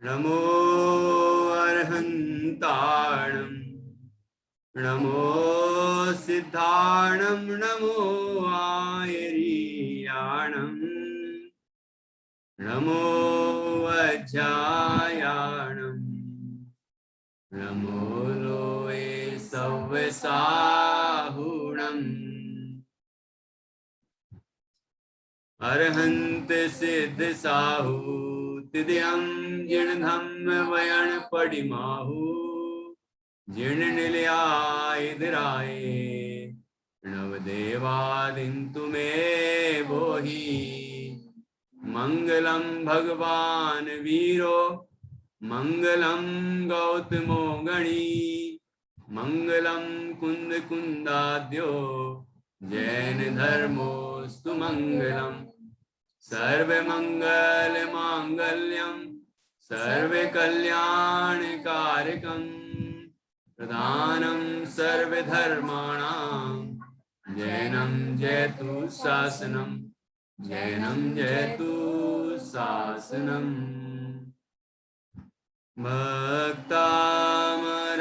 नमो अर्हन्ताणं नमो सिद्धाणं नमो आयरीयाणं नमो वज्रायाणं नमो लोये सव्यसाहुणम् अरहंत सिद्ध साहू तिद्यं जिणधम्म वयण पडिमाहु जिण निलयाय नवदेवादिन्तु मे बोहि मंगलम भगवान वीरो मंगलम गौतमो गणी मंगलम कुंद कुंदाद्यो जैन धर्मोस्तु मंगलम सर्वे मंगल मांगल्यम सर्वे कल्याण कारकम प्रधानम सर्वे धर्माणां जैनम जयतु शासनम जैनम जयतु शासनम भक्तामर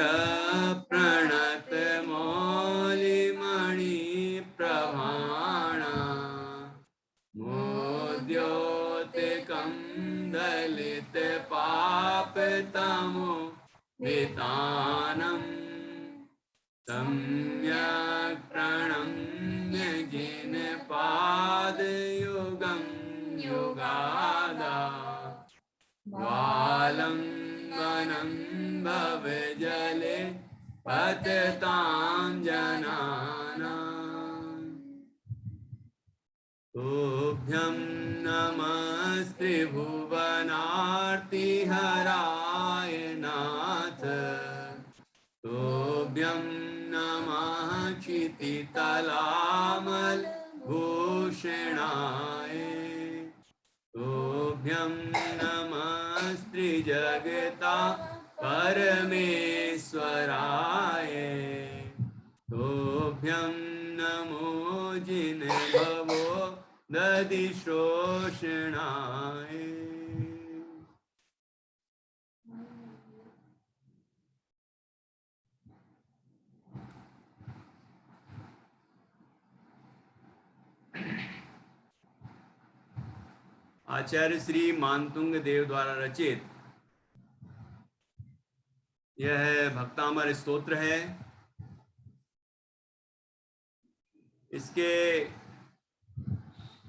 प्रणत मौलिमणि प्रभाणा मोद्योतिकं दलित पापतमो वितानम् सम्यक् प्रणम्य जिन पादयुगं युगादा वालंबनं भवजले पततां जनानां तुभ्यं नमस्ते भुवनार्तिहराय नाथ तुभ्यं नमः क्षितितलामल भूषणाय तुभ्यं नमस्त्रिजगता परमेश्वराय तुभ्यं नमो जिन भवो दधिशोषणाय आचार्य श्री मानतुंग देव द्वारा रचित यह भक्तामर स्तोत्र है। इसके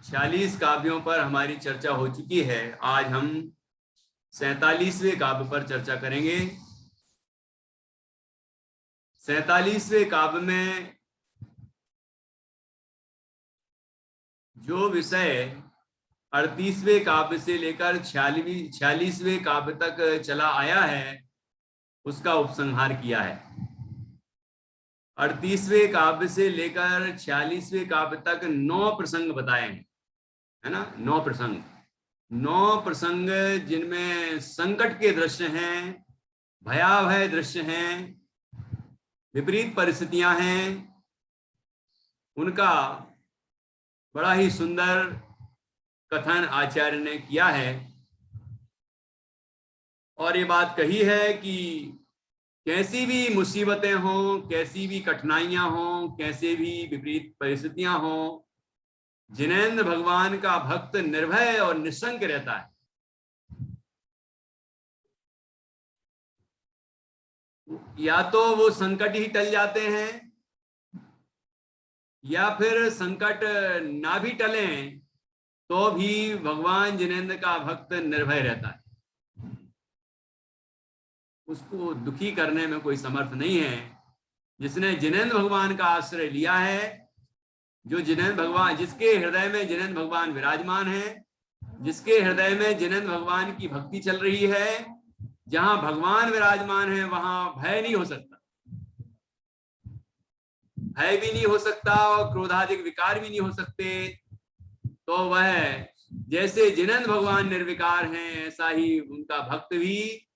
46 काव्यों पर हमारी चर्चा हो चुकी है। आज हम 47वें काव्य पर चर्चा करेंगे। 47वें काव्य में जो विषय 38वें काव्य से लेकर 46वें काव्य तक चला आया है उसका उपसंहार किया है। 38वें काव्य से लेकर 46वें काव्य तक 9 प्रसंग बताए हैं, है ना। 9 प्रसंग जिनमें संकट के दृश्य हैं, भयावह दृश्य हैं, विपरीत परिस्थितियां हैं, उनका बड़ा ही सुंदर कथन आचार्य ने किया है। और ये बात कही है कि कैसी भी मुसीबतें हों, कैसी भी कठिनाइयां हों, कैसे भी विपरीत परिस्थितियां हों, जिनेंद्र भगवान का भक्त निर्भय और निशंक रहता है। या तो वो संकट ही टल जाते हैं या फिर संकट ना भी टलें तो भी भगवान जिनेंद्र का भक्त निर्भय रहता है। उसको दुखी करने में कोई समर्थ नहीं है। जिसने जिनेंद्र भगवान का आश्रय लिया है, जो जिनेंद्र भगवान, जिसके हृदय में जिनेंद्र भगवान विराजमान है, जिसके हृदय में जिनेंद्र भगवान की भक्ति चल रही है, जहां भगवान विराजमान है वहां भय नहीं हो सकता, भय भी नहीं हो सकता और क्रोधादिक विकार भी नहीं हो सकते। तो वह जैसे जिनेंद्र भगवान निर्विकार हैं, ऐसा ही उनका भक्त भी,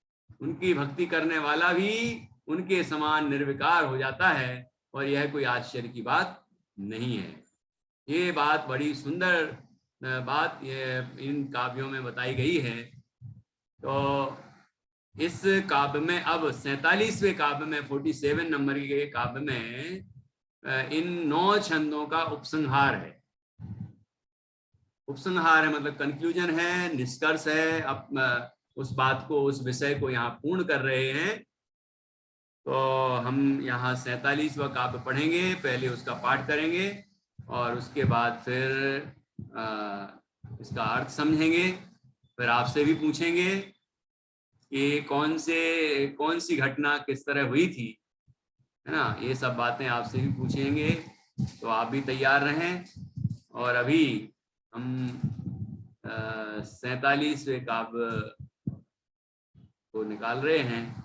उनकी भक्ति करने वाला भी उनके समान निर्विकार हो जाता है। और यह कोई आश्चर्य की बात नहीं है। ये बात बड़ी सुंदर बात ये इन काव्यों में बताई गई है। तो इस काव्य में, अब 47वें काव्य में, 47 नंबर के काव्य में इन 9 छंदों का उपसंहार है। उपसंहार है मतलब कंक्लूजन है, निष्कर्ष है। अब उस बात को, उस विषय को यहाँ पूर्ण कर रहे हैं। तो हम यहाँ 47वां काव्य पढ़ेंगे, पहले उसका पाठ करेंगे और उसके बाद फिर इसका अर्थ समझेंगे। फिर आपसे भी पूछेंगे कि कौन सी घटना किस तरह हुई थी, है ना। ये सब बातें आपसे भी पूछेंगे, तो आप भी तैयार रहें। और अभी हम 47वें काव्य को निकाल रहे हैं।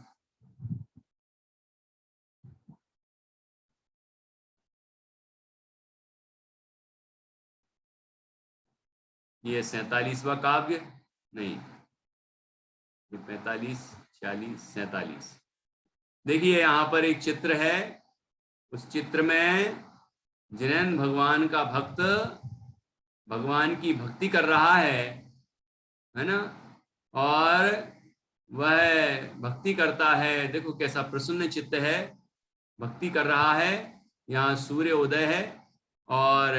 ये 47वां काव्य नहीं, ये 45, 46, 47। देखिए यहाँ पर एक चित्र है। उस चित्र में जिनेंद्र भगवान का भक्त भगवान की भक्ति कर रहा है ना। और वह भक्ति करता है, देखो कैसा प्रसन्न चित्त है, भक्ति कर रहा है। यहाँ सूर्य उदय है और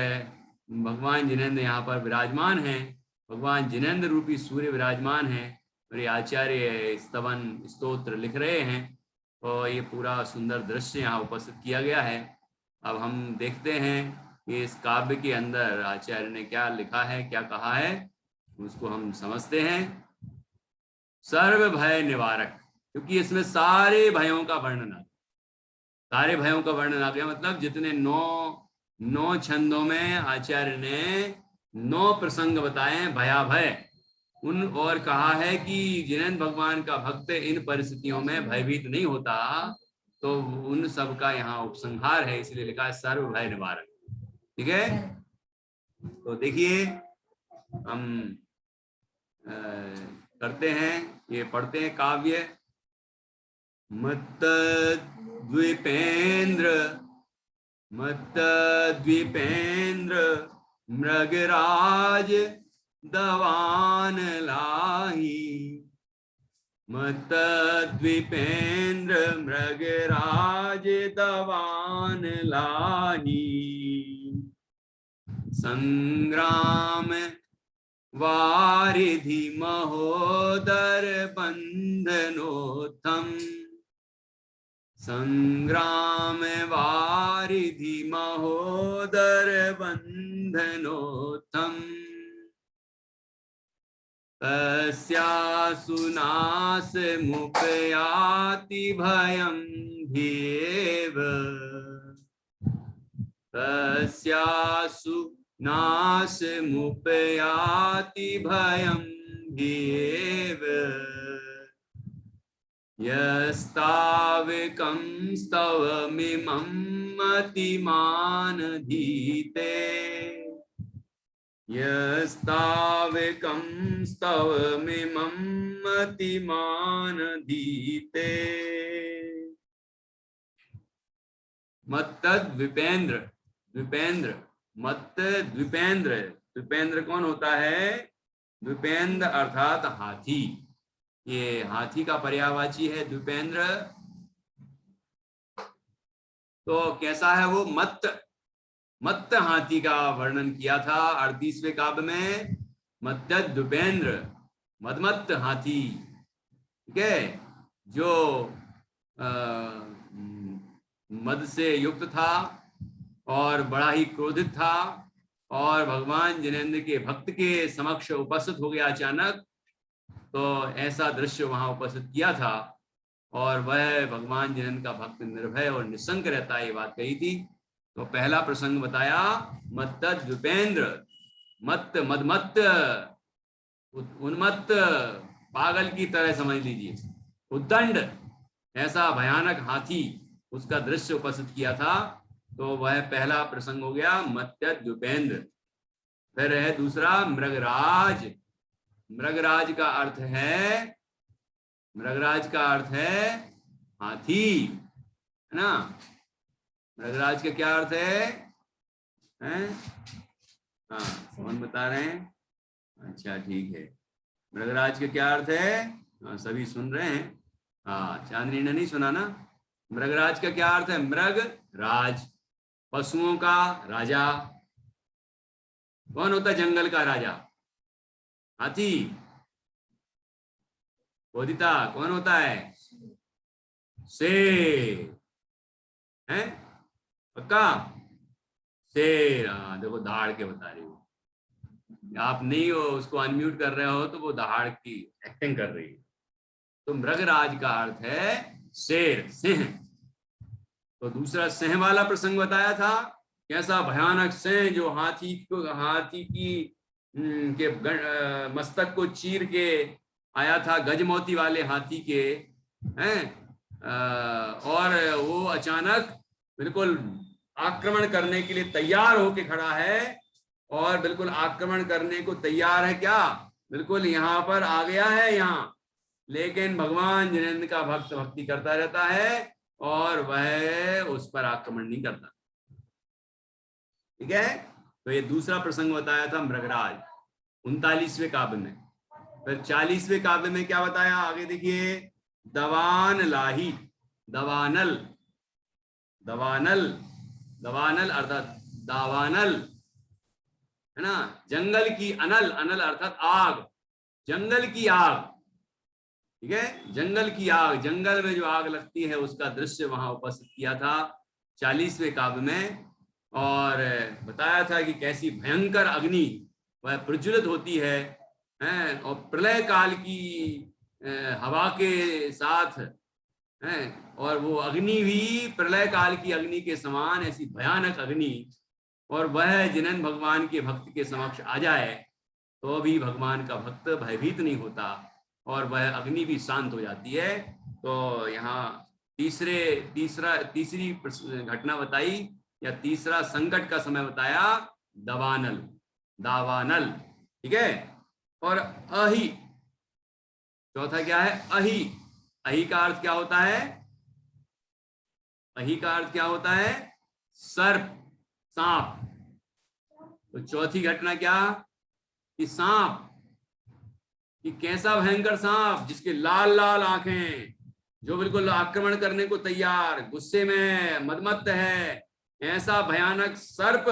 भगवान जिनेंद्र यहाँ पर विराजमान है। भगवान जिनेंद्र रूपी सूर्य विराजमान है और ये आचार्य स्तवन स्तोत्र लिख रहे हैं। और ये पूरा सुंदर दृश्य यहाँ उपस्थित किया गया है। अब हम देखते हैं कि इस काव्य के अंदर आचार्य ने क्या लिखा है, क्या कहा है, उसको हम समझते हैं। सर्व भय निवारक, क्योंकि इसमें सारे भयों का वर्णन है। सारे भयों का वर्णन आ गया, मतलब जितने 9 छंदों में आचार्य ने 9 प्रसंग बताए भयाभय उन, और कहा है कि जिनेंद्र भगवान का भक्त इन परिस्थितियों में भयभीत नहीं होता, तो उन सब का यहाँ उपसंहार है, इसलिए लिखा है सर्व भय निवारक। ठीक है, तो देखिए हम करते हैं, ये पढ़ते हैं काव्य। मत्त द्वीपेंद्र मृगराज दवान लाही। मत्त द्वीपेंद्र मृगराज दवान लाही। संग्राम वारिधि महोदर बंधनोत्थम। संग्राम वारिधि महोदर बंधनोत्थम। तस्यासु नाशमुपयाति भयं ध्येव। तस्यासु नाशमुपयाति भयं ध्येव। यस्तावकं स्तवमिमं मतिमानधीते। यस्तावकं स्तवमिमं मतिमानधीते। मत्त द्विपेंद्र, द्विपेंद्र, मत्त द्विपेंद्र। द्विपेंद्र कौन होता है? द्विपेंद्र अर्थात हाथी। ये हाथी का पर्यायवाची है द्विपेंद्र। तो कैसा है वो? मत्त, मत्त हाथी का वर्णन किया था 38वें काव्य में। मत्त द्विपेंद्र, मदमत्त हाथी। ठीक है, जो मद से युक्त था और बड़ा ही क्रोधित था और भगवान जिनेंद्र के भक्त के समक्ष उपस्थित हो गया अचानक। तो ऐसा दृश्य वहां उपस्थित किया था और वह भगवान जिनेंद्र का भक्त निर्भय और निशंक रहता है, ये बात कही थी। तो पहला प्रसंग बताया मत्त द्विपेंद्र। मत्त मदमत्त, उन्मत्त, पागल की तरह समझ लीजिए। उद्दंड, ऐसा भयानक हाथी, उसका दृश्य उपस्थित किया था। तो वह पहला प्रसंग हो गया मत्त द्विपेंद्र। फिर है दूसरा मृगराज। मृगराज का अर्थ है, मृगराज का अर्थ है हाथी, है ना। मृगराज का क्या अर्थ है? हाँ, कौन बता रहे हैं? अच्छा ठीक है, मृगराज का क्या अर्थ है? हाँ, सभी सुन रहे हैं। हाँ, चांदनी ने नहीं सुना ना। मृगराज का क्या अर्थ है? मृग राज, पशुओं का राजा। कौन होता है जंगल का राजा? हाथी। बोधिता कौन होता है? शेर है। पक्का? शेर। हाँ देखो, दहाड़ के बता रही हो। आप नहीं हो, उसको अनम्यूट कर रहे हो तो वो दहाड़ की एक्टिंग कर रही है। तो मृगराज का अर्थ है शेर, सिंह। तो दूसरा सिंह वाला प्रसंग बताया था, कैसा भयानक सिंह जो हाथी की के मस्तक को चीर के आया था, गजमोती वाले हाथी के हैं। और वो अचानक बिल्कुल आक्रमण करने के लिए तैयार होके खड़ा है, और बिल्कुल आक्रमण करने को तैयार है। क्या बिल्कुल यहाँ पर आ गया है यहाँ, लेकिन भगवान जिनेंद्र का भक्त भक्ति करता रहता है और वह उस पर आक्रमण नहीं करता। ठीक है, तो ये दूसरा प्रसंग बताया था मृगराज 39वें काव्य में। फिर 40वें काव्य में क्या बताया, आगे देखिए। दवान लाही, दवानल, दवानल, दवानल अर्थात दावानल है ना। जंगल की अनल, अनल अर्थात आग, जंगल की आग। ठीक है, जंगल की आग, जंगल में जो आग लगती है उसका दृश्य वहां उपस्थित किया था 40वें काव्य में। और बताया था कि कैसी भयंकर अग्नि वह प्रज्वलित होती है, और प्रलय काल की हवा के साथ है। और वो अग्नि भी प्रलय काल की अग्नि के समान, ऐसी भयानक अग्नि। और वह जिनेंद्र भगवान के भक्त के समक्ष आ जाए तो भी भगवान का भक्त भयभीत नहीं होता, और वह अग्नि भी शांत हो जाती है। तो यहाँ तीसरी घटना बताई, या तीसरा संकट का समय बताया, दवानल, दावानल। ठीक है, और अहि, चौथा क्या है? अहि। अहि का अर्थ क्या होता है? अहि का अर्थ क्या होता है? सर्प, सांप। तो चौथी घटना क्या? कि सांप, कि कैसा भयंकर सांप जिसके लाल लाल आंखें, जो बिल्कुल आक्रमण करने को तैयार, गुस्से में मदमत्त है। ऐसा भयानक सर्प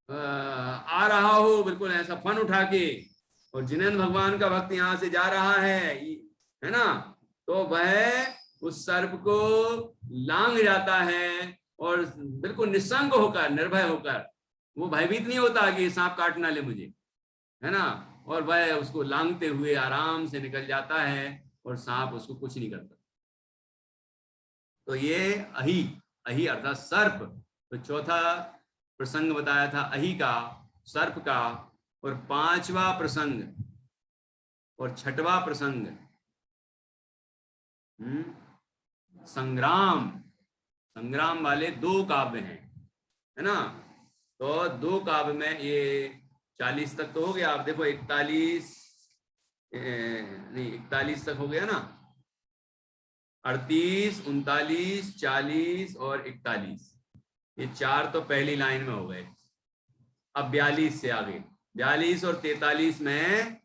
आ रहा हो बिल्कुल ऐसा फन उठा के, और जिनेंद्र भगवान का भक्त यहां से जा रहा है ना, तो वह उस सर्प को लांग जाता है, और बिल्कुल निसंग होकर, निर्भय होकर, वो भयभीत नहीं होता कि सांप काट ना ले मुझे, है ना। और वह उसको लांगते हुए आराम से निकल जाता है, और सांप उसको कुछ नहीं करता। तो ये अहि, अहि अर्थात सर्प। तो चौथा प्रसंग बताया था अहि का, सर्प का। और पांचवा प्रसंग और छठवां प्रसंग संग्राम, संग्राम वाले दो काव्य हैं, है ना। तो दो काव्य में ये 40 तक तो हो गया। आप देखो 41 नहीं 41 तक हो गया ना, 38, 39, 40 और 41, ये चार तो पहली लाइन में हो गए। अब 42 से आगे, 42 और 43 में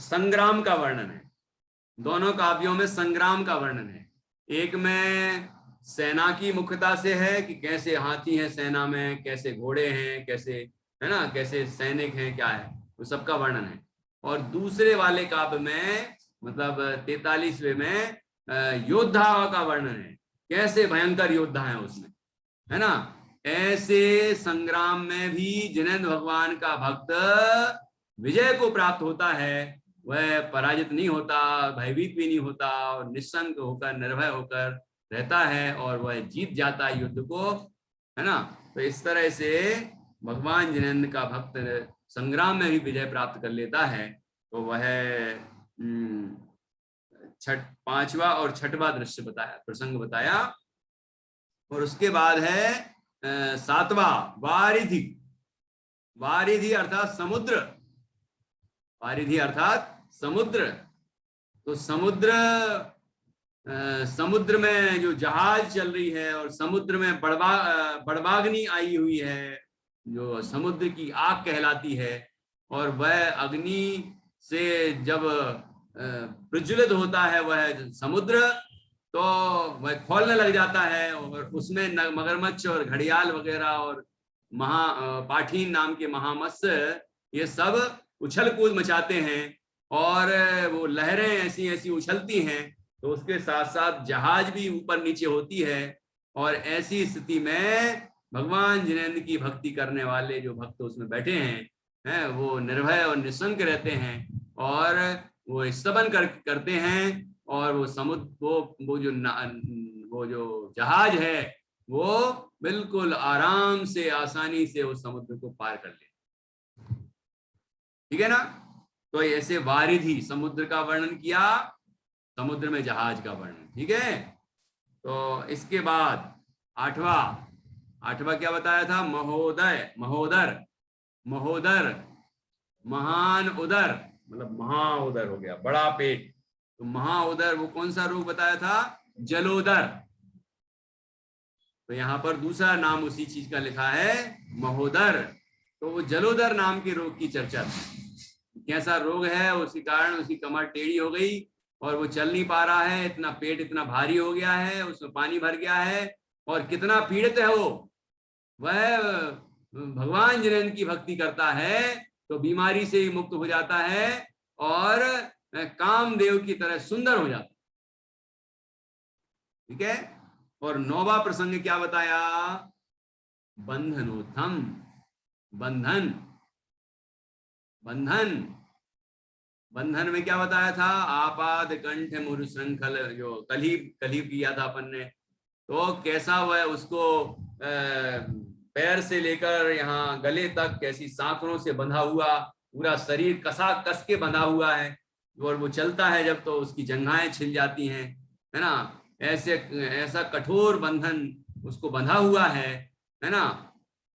संग्राम का वर्णन है। दोनों काव्यों में संग्राम का वर्णन है। एक में सेना की मुख्यता से है कि कैसे हाथी हैं सेना में, कैसे घोड़े हैं, कैसे है ना, कैसे सैनिक हैं, क्या है, वो सबका वर्णन है। और दूसरे वाले काव्य में मतलब 43वें में योद्धा का वर्णन है, कैसे भयंकर योद्धा है उसमें, है ना। ऐसे संग्राम में भी जिनेंद्र भगवान का भक्त विजय को प्राप्त होता है, वह पराजित नहीं होता, भयभीत भी नहीं होता, और निस्संग होकर, निर्भय होकर रहता है, और वह जीत जाता है युद्ध को, है ना। तो इस तरह से भगवान जिनेंद्र का भक्त संग्राम में भी विजय प्राप्त कर लेता है। तो वह पांचवा और छठवां दृश्य बताया, प्रसंग बताया। और उसके बाद है सातवां वारिधि। वारिधि अर्थात समुद्र, वारिधि अर्थात समुद्र। तो समुद्र में जो जहाज चल रही है, और समुद्र में बड़बाग्नि आई हुई है, जो समुद्र की आग कहलाती है। और वह अग्नि से जब प्रज्वलित होता है वह समुद्र, तो वह खोलने लग जाता है और उसमें मगरमच्छ और घड़ियाल वगैरह और पाठीन नाम के महामत्स्य ये सब उछल कूद मचाते हैं और वो लहरें ऐसी ऐसी उछलती हैं, तो उसके साथ साथ जहाज भी ऊपर नीचे होती है। और ऐसी स्थिति में भगवान जिनेंद्र की भक्ति करने वाले जो भक्त उसमें बैठे हैं वो निर्भय और निशंक रहते हैं और वो स्तवन करते हैं और वो समुद्र वो जो जहाज है वो बिल्कुल आराम से आसानी से उस समुद्र को पार कर ले। ठीक है ना। तो ऐसे वारिधि समुद्र का वर्णन किया, समुद्र में जहाज का वर्णन। ठीक है। तो इसके बाद आठवां क्या बताया था? महोदय, महोदर, महोदर महान उदर, मतलब महाउदर हो गया, बड़ा पेट। तो महाउदर वो कौन सा रोग बताया था? जलोदर। तो यहाँ पर दूसरा नाम उसी चीज का लिखा है, महोदर। तो वो जलोदर नाम के रोग की चर्चा थी। कैसा रोग है, उसके कारण उसकी कमर टेढ़ी हो गई और वो चल नहीं पा रहा है, इतना पेट इतना भारी हो गया है, उसमें पानी भर गया है और कितना पीड़ित है वो। वह भगवान जिनेंद्र की भक्ति करता है तो बीमारी से ही मुक्त हो जाता है और कामदेव की तरह सुंदर हो जाता है। ठीक है। और 9वां प्रसंग क्या बताया? बंधनोत्थम, बंधन। बंधन, बंधन में क्या बताया था? आपाद कंठ मुरु श्रृंखल, जो कलीब किया था अपन ने। तो कैसा वह उसको पैर से लेकर यहाँ गले तक कैसी सांकड़ों से बंधा हुआ, पूरा शरीर कस के बंधा हुआ है और वो चलता है जब तो उसकी जंघाएं छिल जाती हैं, है ना। ऐसा कठोर बंधन उसको बंधा हुआ है ना।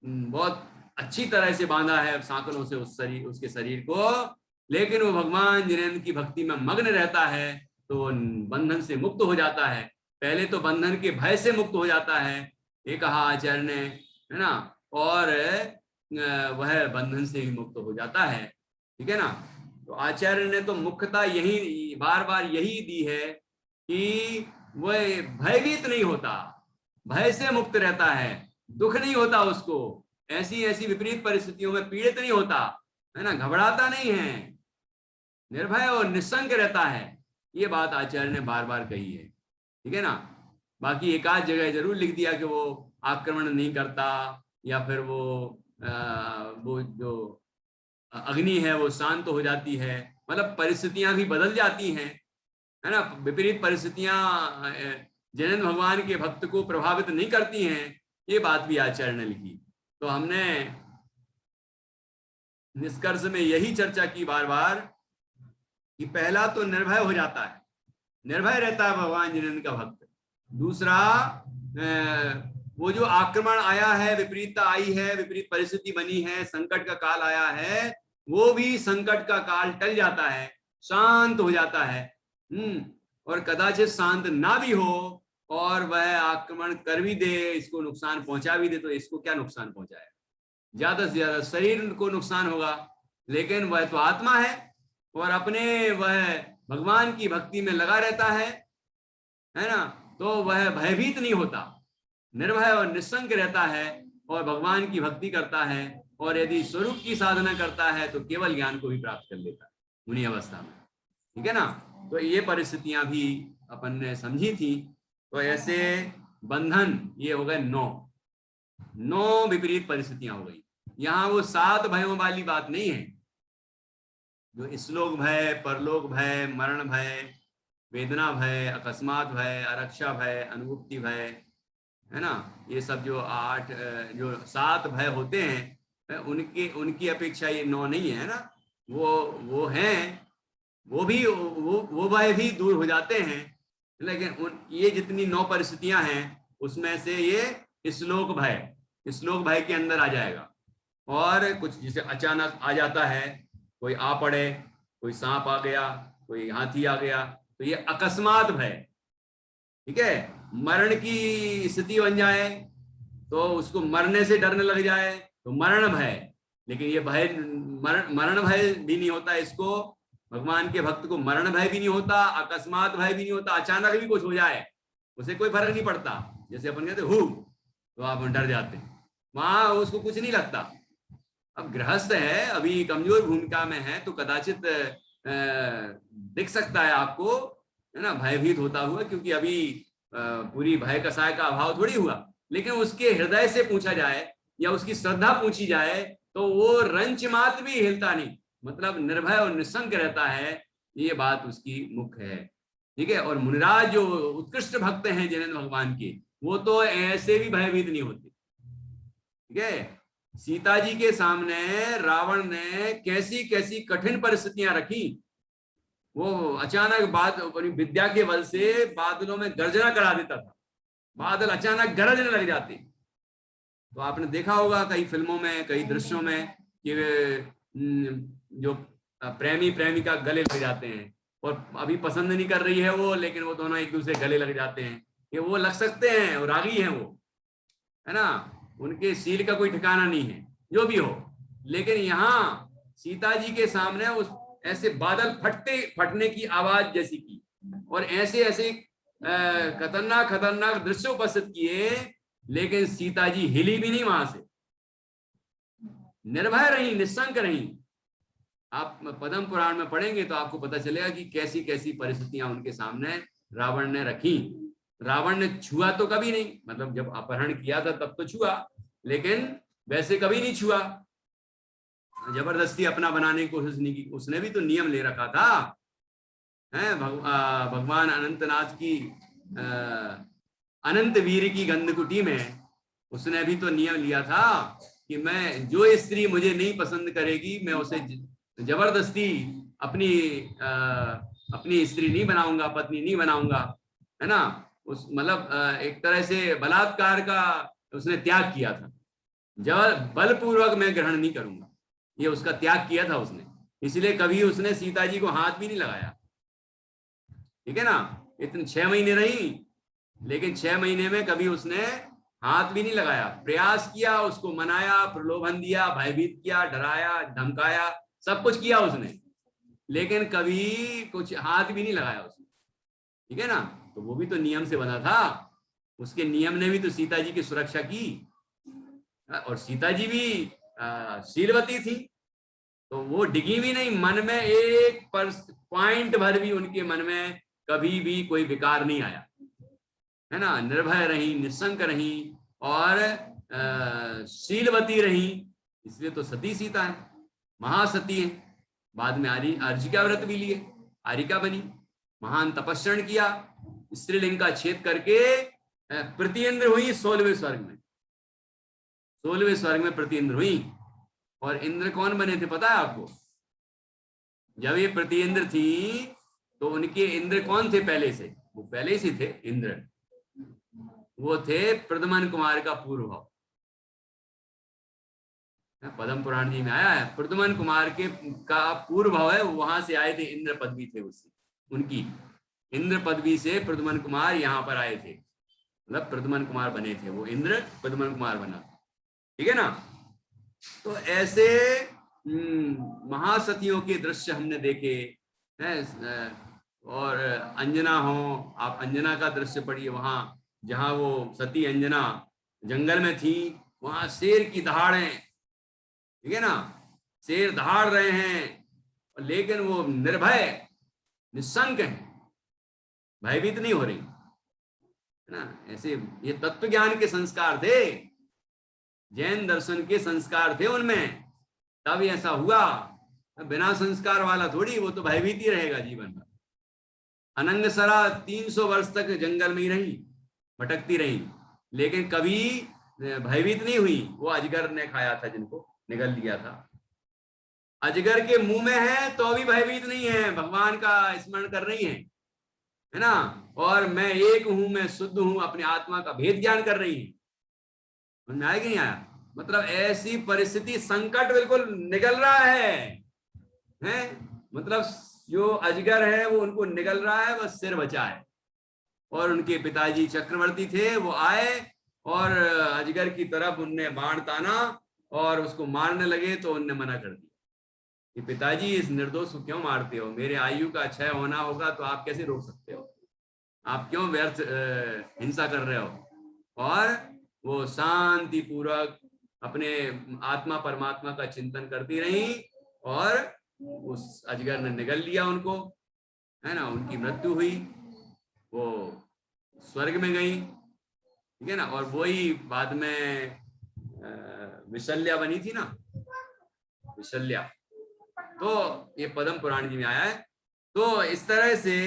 बहुत अच्छी तरह से बांधा है सांकड़ों से उसके शरीर को, लेकिन वो भगवान जिनेंद्र की भक्ति में मग्न रहता है तो बंधन से मुक्त हो जाता है। पहले तो बंधन के भय से मुक्त हो जाता है, ये कहा आचार्य ने, है ना। और वह बंधन से ही मुक्त हो जाता है। ठीक है ना। तो आचार्य ने तो मुख्यता यही बार बार यही दी है कि वह भयभीत नहीं होता, भय से मुक्त रहता है, दुख नहीं होता उसको, ऐसी विपरीत परिस्थितियों में पीड़ित नहीं होता, है ना, घबराता नहीं है, निर्भय और निशंक रहता है। ये बात आचार्य ने बार बार कही है। ठीक है ना। बाकी एक आध जगह जरूर लिख दिया कि वो आक्रमण नहीं करता या फिर वो जो अग्नि है वो शांत हो जाती है, मतलब परिस्थितियां भी बदल जाती हैं, है ना। विपरीत परिस्थितियां जिनेंद्र भगवान के भक्त को प्रभावित नहीं करती हैं, ये बात भी आचार्य ने लिखी। तो हमने निष्कर्ष में यही चर्चा की बार बार कि पहला तो निर्भय हो जाता है, निर्भय रहता है भगवान जिनेंद्र का भक्त। दूसरा वो जो आक्रमण आया है, विपरीतता आई है, विपरीत परिस्थिति बनी है, संकट का काल आया है, वो भी संकट का काल टल जाता है, शांत हो जाता है। और कदाचित शांत ना भी हो और वह आक्रमण कर भी दे, इसको नुकसान पहुंचा भी दे, तो इसको क्या नुकसान पहुंचाएगा? ज्यादा से ज्यादा शरीर को नुकसान होगा, लेकिन वह तो आत्मा है और अपने वह भगवान की भक्ति में लगा रहता है ना। तो वह भयभीत नहीं होता, निर्भय और निशंक रहता है और भगवान की भक्ति करता है, और यदि स्वरूप की साधना करता है तो केवल ज्ञान को भी प्राप्त कर लेता है उन्हीं अवस्था में। ठीक है ना। तो ये परिस्थितियां भी अपन ने समझी थी। तो ऐसे बंधन ये हो गए 9 विपरीत परिस्थितियां हो गई। यहाँ वो 7 भयों वाली बात नहीं है, जो श्लोक भय, परलोक भय, मरण भय, वेदना भय, अकस्मात भय, आरक्षा भय, अनुभुक्ति भय, है ना। ये सब जो 7 भय होते हैं, उनकी अपेक्षा ये 9 नहीं है ना। वो हैं, वो भय भी दूर हो जाते हैं, लेकिन ये जितनी 9 परिस्थितियां हैं उसमें से ये श्लोक भय के अंदर आ जाएगा। और कुछ जिसे अचानक आ जाता है, कोई आ पड़े, कोई सांप आ गया, कोई हाथी आ गया, तो ये अकस्मात भय। ठीक है। मरण की स्थिति बन जाए तो उसको मरने से डरने लग जाए तो मरण भय। लेकिन ये भय मरण भय भी नहीं होता, इसको भगवान के भक्त को मरण भय भी नहीं होता, अकस्मात भय भी नहीं होता, अचानक भी कुछ हो जाए उसे कोई फर्क नहीं पड़ता। जैसे अपन कहते हु तो आप डर जाते हैं, वहां उसको कुछ नहीं लगता। अब गृहस्थ है, अभी कमजोर भूमिका में है, तो कदाचित दिख सकता है आपको, है ना, भयभीत होता हुआ, क्योंकि अभी पूरी भय कसाय का अभाव थोड़ी हुआ। लेकिन उसके हृदय से पूछा जाए या उसकी श्रद्धा पूछी जाए तो वो रंच मात्र भी हिलता नहीं, मतलब निर्भय और निस्संक रहता है, ये बात उसकी मुख्य है। ठीक है। और मुनिराज जो उत्कृष्ट भक्त हैं जिनेंद्र भगवान के, वो तो ऐसे भी भयभीत नहीं होते। ठीक है। सीता जी के सामने रावण ने कैसी कैसी कठिन परिस्थितियां रखी। वो अचानक अपनी विद्या के बल से बादलों में गर्जना करा देता था, बादल अचानक गरजने लग जाते। तो आपने देखा होगा कई फिल्मों में, कई दृश्यों में कि जो प्रेमी प्रेमिका गले लग जाते हैं, और अभी पसंद नहीं कर रही है वो, लेकिन वो दोनों एक दूसरे गले लग जाते हैं, कि वो लग सकते हैं और रागी हैं वो, है ना, उनके शील का कोई ठिकाना नहीं है, जो भी हो। लेकिन यहाँ सीता जी के सामने उस ऐसे बादल फटने की आवाज जैसी की, और ऐसे ऐसे खतरनाक खतरनाक दृश्य उपस्थित किए, लेकिन सीता जी हिली भी नहीं वहां से, निर्भय रही, निस्संक रही। आप पद्म पुराण में पढ़ेंगे तो आपको पता चलेगा कि कैसी कैसी परिस्थितियां उनके सामने रावण ने रखी। रावण ने छुआ तो कभी नहीं, मतलब जब अपहरण किया था तब तो छुआ, लेकिन वैसे कभी नहीं छुआ, जबरदस्ती अपना बनाने की कोशिश नहीं की। उसने भी तो नियम ले रखा था, है भगवान अनंतनाथ की अनंत वीर की गंधकुटी में उसने भी तो नियम लिया था कि मैं जो स्त्री मुझे नहीं पसंद करेगी मैं उसे जबरदस्ती अपनी स्त्री नहीं बनाऊंगा, पत्नी नहीं बनाऊंगा, है ना। उस मतलब एक तरह से बलात्कार का उसने त्याग किया था, बलपूर्वक मैं ग्रहण नहीं करूंगा, ये उसका त्याग किया था उसने। इसलिए कभी उसने सीता जी को हाथ भी नहीं लगाया। ठीक है ना। इतने 6 महीने रही, लेकिन 6 महीने में कभी उसने हाथ भी नहीं लगाया। प्रयास किया, उसको मनाया, प्रलोभन दिया, भयभीत किया, डराया, धमकाया, सब कुछ किया उसने, लेकिन कभी कुछ हाथ भी नहीं लगाया उसने। ठीक है ना। तो वो भी तो नियम से बना था, उसके नियम ने भी तो सीता जी की सुरक्षा की, और सीता जी भी शीलवती थी, तो वो डिगी भी नहीं, मन में एक पॉइंट भर भी उनके मन में कभी भी कोई विकार नहीं आया, है ना। निर्भय रही, निस्संक रही और शीलवती रही, इसलिए तो सती सीता है, महासती है। बाद में अर्जिका व्रत भी लिए, आरिका बनी, महान तपस्रण किया, स्त्रीलिंग का छेद करके प्रतिइंद्र हुई 16वें स्वर्ग में, 16वें स्वर्ग में प्रतिइंद्र हुई। और इंद्र कौन बने थे पता है आपको? जब ये प्रतिइंद्र थी तो उनके इंद्र कौन थे पहले से? वो पहले से थे इंद्र, वो थे प्रद्युम्न कुमार का पूर्व भाव। पद्म पुराण जी में आया है, प्रद्युम्न कुमार का पूर्व भाव है, वहां से आए थे, इंद्र पदवी थे उससे, उनकी इंद्र पदवी से प्रद्युम्न कुमार यहाँ पर आए थे, मतलब प्रद्युम्न कुमार बने थे वो, इंद्र प्रद्युम्न कुमार बना। ठीक है ना। तो ऐसे महासतियों के दृश्य हमने देखे हैं। और अंजना हो, आप अंजना का दृश्य पढ़िए, वहां जहां वो सती अंजना जंगल में थी, वहां शेर की दहाड़ें, ठीक है ना, शेर दहाड़ रहे हैं, लेकिन वो निर्भय निस्संक हैं, भयभीत नहीं हो रही, है ना। ऐसे ये तत्व ज्ञान के संस्कार थे, जैन दर्शन के संस्कार थे उनमें, तब ऐसा हुआ। बिना संस्कार वाला थोड़ी, वो तो भयभीत ही रहेगा जीवन भर। अनंगसरा 300 वर्ष तक जंगल में ही रही, भटकती रही, लेकिन कभी भयभीत नहीं हुई। वो अजगर ने खाया था जिनको, निगल लिया था, अजगर के मुंह में है तो भी भयभीत नहीं है, भगवान का स्मरण कर रही है ना। और मैं एक हूं, मैं शुद्ध हूं, अपनी आत्मा का भेद ज्ञान कर रही है। समझ में आया कि नहीं आया? मतलब ऐसी परिस्थिति, संकट बिल्कुल निगल रहा है, मतलब जो अजगर है वो उनको निगल रहा है, बस सिर बचा है। और उनके पिताजी चक्रवर्ती थे, वो आए और अजगर की तरफ उनने बाण ताना और उसको मारने लगे, तो उनने मना कर दिया कि पिताजी इस निर्दोष को क्यों मारते हो, मेरे आयु का क्षय होना होगा तो आप कैसे रोक सकते हो, आप क्यों व्यर्थ हिंसा कर रहे हो। और वो शांति पूर्वक अपने आत्मा परमात्मा का चिंतन करती रही और उस अजगर ने निगल लिया उनको, है ना, उनकी मृत्यु हुई, वो स्वर्ग में गई, ठीक है ना। और वही बाद में विशल्या बनी थी ना, विशल्या, तो ये पद्म पुराण जी में आया है। तो इस तरह से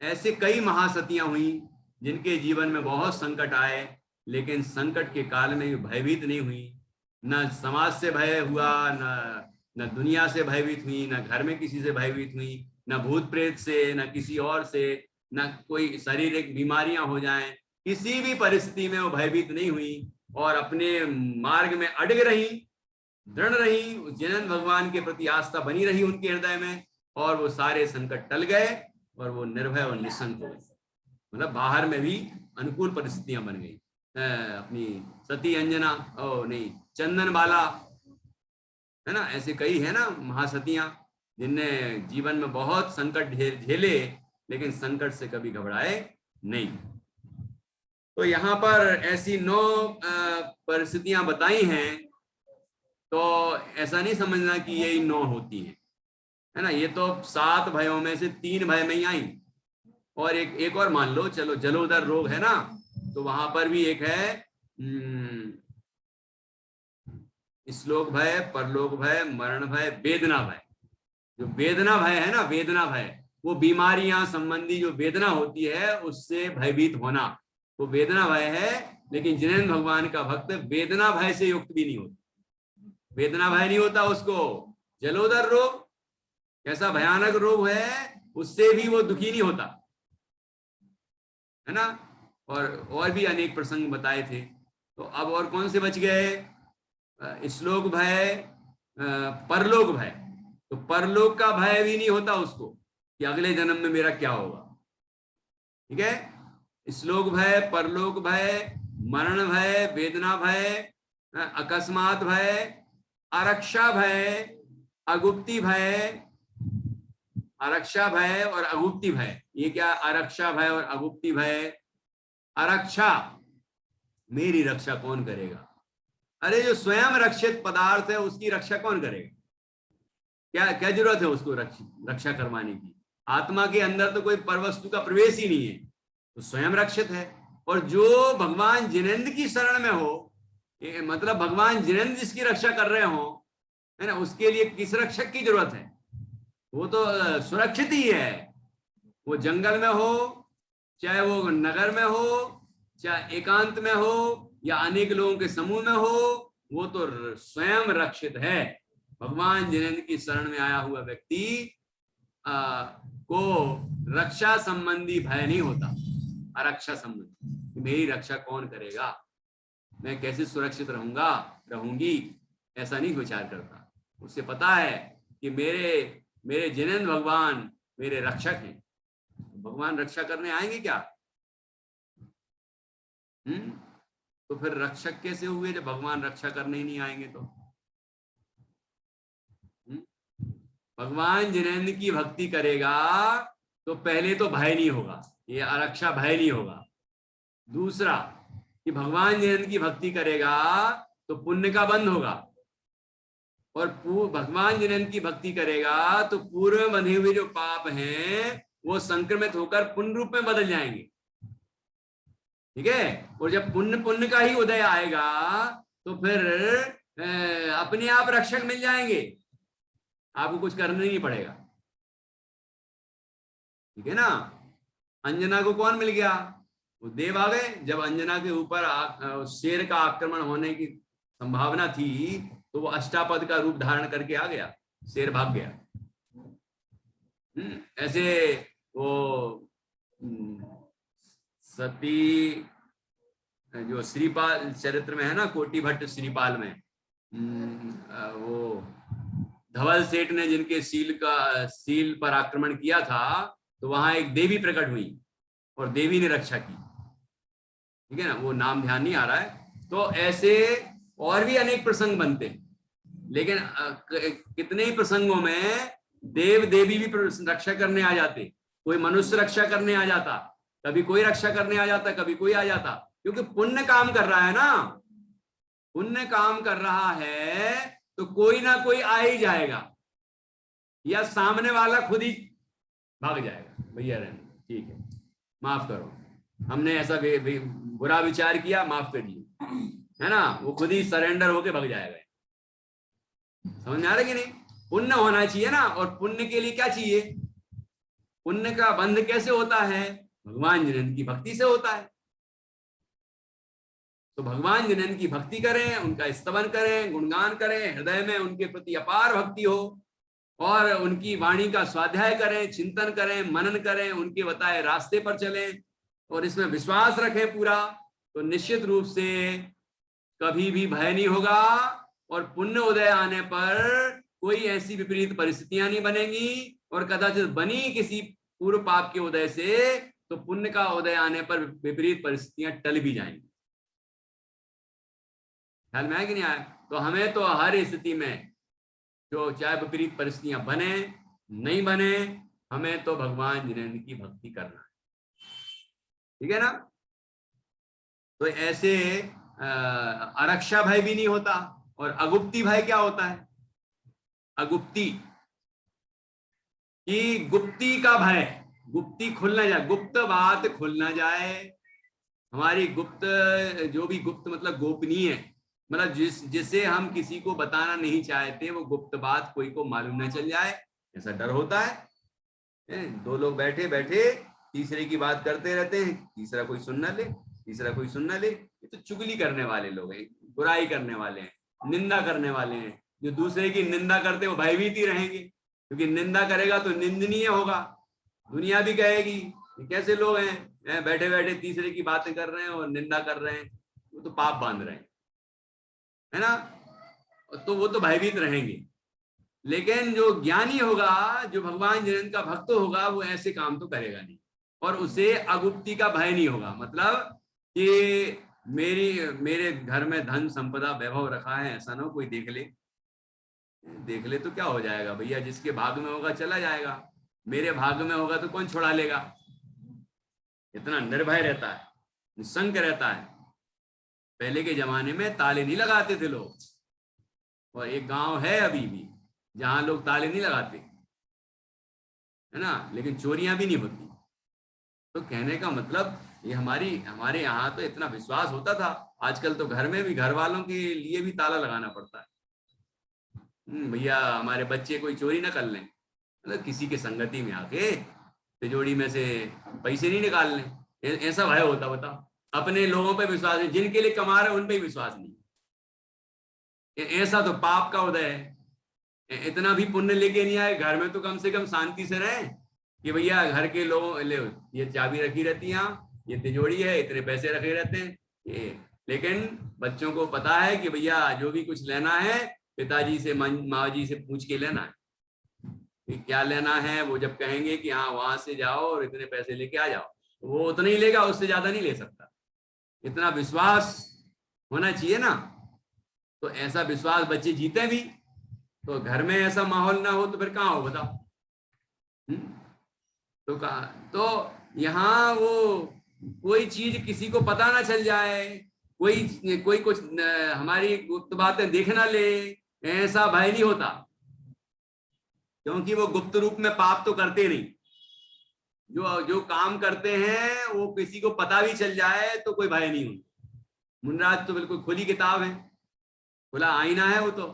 ऐसे कई महासतियां हुई जिनके जीवन में बहुत संकट आए, लेकिन संकट के काल में भी भयभीत नहीं हुई, न समाज से भय हुआ, न दुनिया से भयभीत हुई, न घर में किसी से भयभीत हुई, न भूत प्रेत से, न किसी और से, न कोई शारीरिक बीमारियां हो जाएं, किसी भी परिस्थिति में वो भयभीत नहीं हुई और अपने मार्ग में अड़ग रही, दृढ़ रही, जिनन भगवान के प्रति आस्था बनी रही उनके हृदय में, और वो सारे संकट टल गए और वो निर्भय और निसंक हो गए। मतलब बाहर में भी अनुकूल परिस्थितियां बन गई। अपनी सती अंजना, ओ नहीं, चंदन बाला, है ना, ऐसे कई है ना महासतियां जिनने जीवन में बहुत संकट झेले, लेकिन संकट से कभी घबराए नहीं। तो यहाँ पर ऐसी 9 परिस्थितियां बताई हैं, तो ऐसा नहीं समझना कि यही 9 होती हैं, है ना। ये तो 7 भयों में से 3 भय में ही आई, और एक और मान लो, चलो जलोदर रोग है ना, तो वहां पर भी एक है श्लोक भय, परलोक भय, मरण भय, वेदना भय। जो वेदना भय है ना, वेदना भय, वो बीमारियां संबंधी जो वेदना होती है उससे भयभीत होना, वो वेदना भय है। लेकिन जिनेंद्र भगवान का भक्त वेदना भय से युक्त भी नहीं होता, वेदना भय नहीं होता उसको। जलोदर रोग कैसा भयानक रोग है, उससे भी वो दुखी नहीं होता, है ना। और भी अनेक प्रसंग बताए थे। तो अब और कौन से बच गए? श्लोक भय, परलोक भय। तो परलोक का भय भी नहीं होता उसको कि अगले जन्म में मेरा क्या होगा, ठीक है। श्लोक भय, परलोक भय, मरण भय, वेदना भय, अकस्मात भय, आरक्षा भय, अगुप्ति भय, आरक्षा भय और अगुप्ति भय। ये क्या? आरक्षा भय और अगुप्ति भय। आरक्षा, मेरी रक्षा कौन करेगा? अरे जो स्वयं रक्षित पदार्थ है उसकी रक्षा कौन करेगा? क्या क्या जरूरत है उसको रक्षा करवाने की? आत्मा के अंदर तो कोई परवस्तु का प्रवेश ही नहीं है, तो स्वयं रक्षित है। और जो भगवान जिनेंद्र की शरण में हो, मतलब भगवान जिनेंद्र जिसकी रक्षा कर रहे हो, है ना, उसके लिए किस रक्षक की जरूरत है? वो तो सुरक्षित ही है। वो जंगल में हो, चाहे वो नगर में हो, चाहे एकांत में हो, या अनेक लोगों के समूह में हो, वो तो स्वयं रक्षित है। भगवान जिनेंद्र की शरण में आया हुआ व्यक्ति को रक्षा संबंधी भय नहीं होता, आरक्षा संबंधी, मेरी रक्षा कौन करेगा, मैं कैसे सुरक्षित रहूंगी, ऐसा नहीं विचार करता। उसे पता है कि मेरे जिनेंद्र भगवान मेरे रक्षक हैं। भगवान रक्षा करने आएंगे क्या? तो फिर रक्षक कैसे हुए जब भगवान रक्षा करने ही नहीं आएंगे? तो भगवान जिनेंद्र की भक्ति करेगा तो पहले तो भय नहीं होगा, ये आरक्षा भय नहीं होगा। दूसरा कि भगवान जिनेंद्र की भक्ति करेगा तो पुण्य का बंध होगा, और भगवान जिनेंद्र की भक्ति करेगा तो पूर्व में बंधे हुए जो पाप हैं वो संक्रमित होकर पुण्य रूप में बदल जाएंगे, ठीक है। और जब पुण्य का ही उदय आएगा तो फिर अपने आप रक्षक मिल जाएंगे, आपको कुछ करना नहीं पड़ेगा, ठीक है ना। अंजना को कौन मिल गया? वो देव आ गए। जब अंजना के ऊपर शेर का आक्रमण होने की संभावना थी तो वो अष्टापद का रूप धारण करके आ गया, शेर भाग गया। ऐसे वो सती जो श्रीपाल चरित्र में है ना, कोटि भट्ट श्रीपाल में, वो धवल सेठ ने जिनके सील पर आक्रमण किया था, तो वहां एक देवी प्रकट हुई और देवी ने रक्षा की, ठीक है ना। वो नाम ध्यान नहीं आ रहा है। तो ऐसे और भी अनेक प्रसंग बनते हैं, लेकिन कितने ही प्रसंगों में देव देवी भी रक्षा करने आ जाते, कोई मनुष्य रक्षा करने आ जाता, कभी कोई रक्षा करने आ जाता, कभी कोई आ जाता, क्योंकि पुण्य काम कर रहा है ना, पुण्य काम कर रहा है तो कोई ना कोई आ ही जाएगा, या सामने वाला खुद ही भाग जाएगा, भैया रहना ठीक है, माफ करो, हमने ऐसा बुरा विचार किया, माफ करिए, है ना, वो खुद ही सरेंडर होके भाग जाएगा। समझ में आ रहा है कि नहीं? पुण्य होना चाहिए ना, और पुण्य के लिए क्या चाहिए? पुण्य का बंध कैसे होता है? भगवान जिनन की भक्ति से होता है। तो भगवान जिनन की भक्ति करें, उनका स्तवन करें, गुणगान करें, हृदय में उनके प्रति अपार भक्ति हो, और उनकी वाणी का स्वाध्याय करें, चिंतन करें, मनन करें, उनके बताए रास्ते पर चलें, और इसमें विश्वास रखें पूरा, तो निश्चित रूप से कभी भी भय नहीं होगा, और पुण्य उदय आने पर कोई ऐसी विपरीत परिस्थितियां नहीं बनेंगी, और कदाचित बनी किसी पूर्व पाप के उदय से तो पुण्य का उदय आने पर विपरीत परिस्थितियां टल भी जाएंगी। ख्याल में आया कि नहीं आया? तो हमें तो हर स्थिति में, जो चाहे विपरीत परिस्थितियां बने नहीं बने, हमें तो भगवान जिनेन्द्र की भक्ति करना है, ठीक है ना? तो ऐसे अरक्षा भय भी नहीं होता। और अगुप्ती भय क्या होता है? अगुप्ती कि गुप्ती का भय, गुप्ती खुल ना जाए, गुप्त बात खुल ना जाए, हमारी गुप्त, जो भी गुप्त मतलब गोपनीय, मतलब जिसे हम किसी को बताना नहीं चाहते, वो गुप्त बात कोई को मालूम न चल जाए, ऐसा डर होता है। दो लोग बैठे बैठे तीसरे की बात करते रहते हैं, तीसरा कोई सुन ना ले, तीसरा कोई सुन ना ले, ये तो चुगली करने वाले लोग हैं, बुराई करने वाले हैं, निंदा करने वाले हैं। जो दूसरे की निंदा करते वो भयभीत ही रहेंगे, क्योंकि निंदा करेगा तो निंदनीय होगा, दुनिया भी कहेगी ये कैसे लोग हैं, बैठे बैठे तीसरे की बातें कर रहे हैं और निंदा कर रहे हैं, वो तो पाप बांध रहे हैं, है ना? तो वो तो भयभीत रहेंगे। लेकिन जो ज्ञानी होगा, जो भगवान जिनेन्द्र का भक्त होगा, वो ऐसे काम तो करेगा नहीं, और उसे अगुप्ती का भय नहीं होगा। मतलब कि मेरे घर में धन संपदा वैभव रखा है, ऐसा ना कोई देख ले तो क्या हो जाएगा भैया, जिसके भाग में होगा चला जाएगा, मेरे भाग में होगा तो कौन छुड़ा लेगा। इतना निर्भय रहता है, निसंक रहता है। पहले के जमाने में ताले नहीं लगाते थे लोग, और एक गांव है अभी भी जहां लोग ताले नहीं लगाते, है ना, लेकिन चोरियां भी नहीं होती। तो कहने का मतलब ये हमारे यहाँ तो इतना विश्वास होता था, आजकल तो घर में भी घर वालों के लिए भी ताला लगाना पड़ता है। भैया हमारे बच्चे कोई चोरी ना कर लें, मतलब किसी के संगति में आके तिजोरी में से पैसे नहीं निकाल लें, ऐसा भय होता। बताओ, अपने लोगों पे विश्वास है, जिनके लिए कमा रहे उन पे विश्वास नहीं, ऐसा तो पाप का उदय है। इतना भी पुण्य लेके नहीं आए, घर में तो कम से कम शांति से रहे, कि भैया घर के लोग ले, ये चाबी रखी रहती है, ये तिजोरी है, इतने पैसे रखे रहते हैं ये। लेकिन बच्चों को पता है कि भैया जो भी कुछ लेना है पिताजी से माँ जी से पूछ के लेना है, कि क्या लेना है। वो जब कहेंगे कि हाँ वहां से जाओ और इतने पैसे लेके आ जाओ, तो वो उतना ही लेगा, उससे ज्यादा नहीं ले सकता। इतना विश्वास होना चाहिए ना। तो ऐसा विश्वास बच्चे जीते भी, तो घर में ऐसा माहौल ना हो तो फिर कहाँ हो बताओ। तो कहा, तो यहाँ वो कोई चीज किसी को पता ना चल जाए, कोई कुछ हमारी गुप्त बातें देख ना ले, ऐसा भय नहीं होता, क्योंकि वो गुप्त रूप में पाप तो करते नहीं। जो काम करते हैं वो किसी को पता भी चल जाए तो कोई भय नहीं होता। मुनराज तो बिल्कुल खुली किताब है, खुला आईना है वो तो,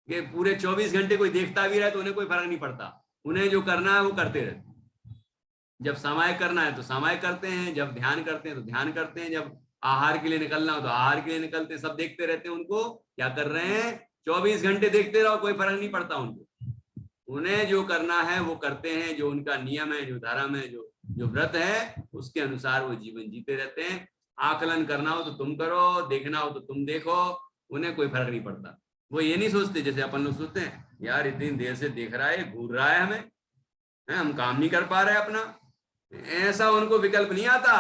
कि पूरे 24 घंटे कोई देखता भी रहे तो उन्हें कोई फर्क नहीं पड़ता, उन्हें जो करना है वो करते रहते। जब सामायिक करना है तो सामायिक करते हैं, जब ध्यान करते हैं तो ध्यान करते हैं, जब आहार के लिए निकलना हो तो आहार के लिए निकलते हैं, सब देखते रहते हैं उनको क्या कर रहे हैं। 24 घंटे देखते रहो, कोई फर्क नहीं पड़ता उनको, उन्हें जो करना है वो करते हैं, जो उनका नियम है, जो धर्म है, जो व्रत है, उसके अनुसार वो जीवन जीते रहते हैं। आकलन करना हो तो तुम करो, देखना हो तो तुम देखो, उन्हें कोई फर्क नहीं पड़ता। वो ये नहीं सोचते जैसे अपन लोग सोचते हैं, यार इतनी देर से देख रहा है, घूर रहा है हमें, हम काम नहीं कर पा रहे अपना, ऐसा उनको विकल्प नहीं आता।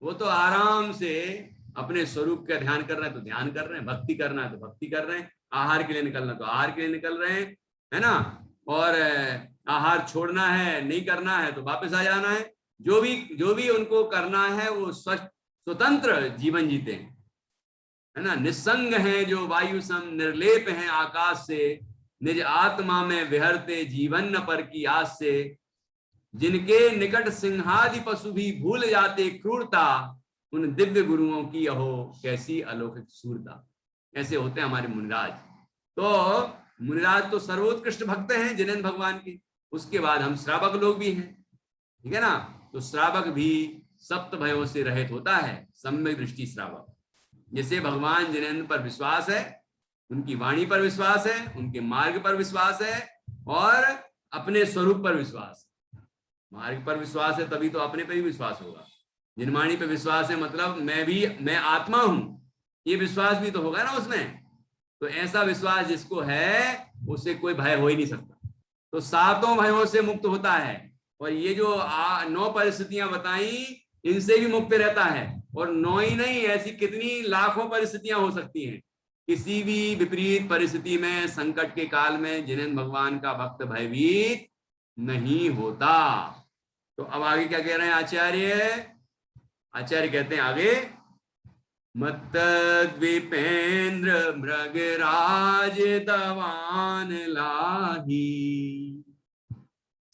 वो तो आराम से अपने स्वरूप का ध्यान कर रहे हैं तो ध्यान कर रहे हैं, भक्ति करना है तो भक्ति कर रहे हैं, आहार के लिए निकलना तो आहार के लिए निकल रहे हैं, है ना। और आहार छोड़ना है, नहीं करना है तो वापस आ जाना है। जो भी उनको करना है वो स्वतंत्र जीवन जीते हैं, है ना। निस्संग हैं जो वायु सम, निर्लेप हैं आकाश से, निज आत्मा में विहरते जीवन न पर की आस से, जिनके निकट सिंहादि पशु भी भूल जाते क्रूरता, उन दिव्य गुरुओं की अहो कैसी अलौकिक सूरता। ऐसे होते हैं हमारे मुनिराज। तो मुनिराज तो सर्वोत्कृष्ट भक्त हैं जिनेंद्र भगवान के। उसके बाद हम श्रावक लोग भी हैं, ठीक है ना। तो श्रावक भी सप्त भयों से रहित होता है, सम्यक दृष्टि श्रावक। जिसे भगवान जिनेंद्र पर विश्वास है, उनकी वाणी पर विश्वास है, उनके मार्ग पर विश्वास है, और अपने स्वरूप पर विश्वास। मार्ग पर विश्वास है तभी तो अपने पे भी विश्वास होगा। जिनवाणी पे विश्वास है मतलब मैं आत्मा हूं, ये विश्वास भी तो होगा ना उसमें। तो ऐसा विश्वास जिसको है उससे कोई भय हो ही नहीं सकता। तो सातों भयों से मुक्त होता है। और ये जो 9 परिस्थितियां बताई, इनसे भी मुक्त रहता है। और 9 ही नहीं, ऐसी कितनी लाखों परिस्थितियां हो सकती हैं। किसी भी विपरीत परिस्थिति में, संकट के काल में जिनेंद्र भगवान का भक्त भयभीत नहीं होता। तो अब आगे क्या कह रहे हैं आचार्य? आचार्य कहते हैं आगे, मत्त द्वीपेंद्र मृगराज दवान लाही,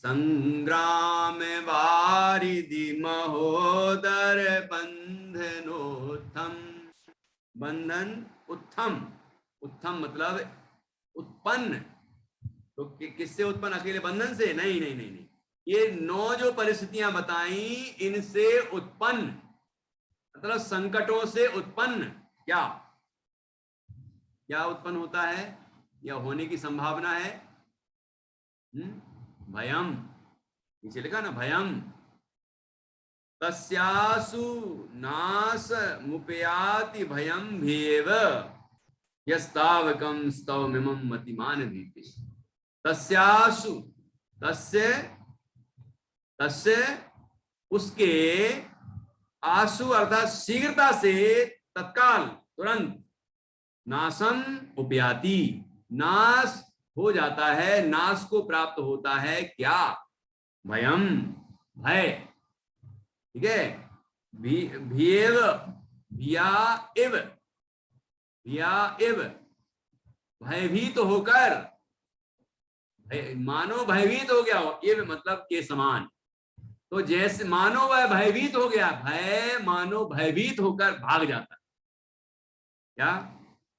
संग्राम वारिधि महोदर बंधनोत्थम। बंधन उत्थम, उत्थम मतलब उत्पन्न। तो किससे उत्पन्न? अकेले बंधन से? नहीं नहीं नहीं नहीं, ये 9 जो परिस्थितियां बताई, इनसे उत्पन्न मतलब संकटों से उत्पन्न। क्या क्या उत्पन्न होता है या होने की संभावना है? भयम, नीचे लिखा ना भयम। तस्यासु नास मुपयाति भयम भेव, यस्तावकं स्तवमिमं मतिमान भीति। तस्यासु, तस्य तस्य उसके, आसु अर्थात शीघ्रता से, तत्काल, तुरंत, नासम उपयाति, नाश हो जाता है, नाश को प्राप्त होता है। क्या? भयम, भय, ठीक है। भीव, भिया इव, भिया इव, भयभीत होकर, मानो भयभीत हो गया हो, इव मतलब के समान। तो जैसे मानो वह भयभीत हो गया, भय मानो भयभीत होकर भाग जाता है। क्या?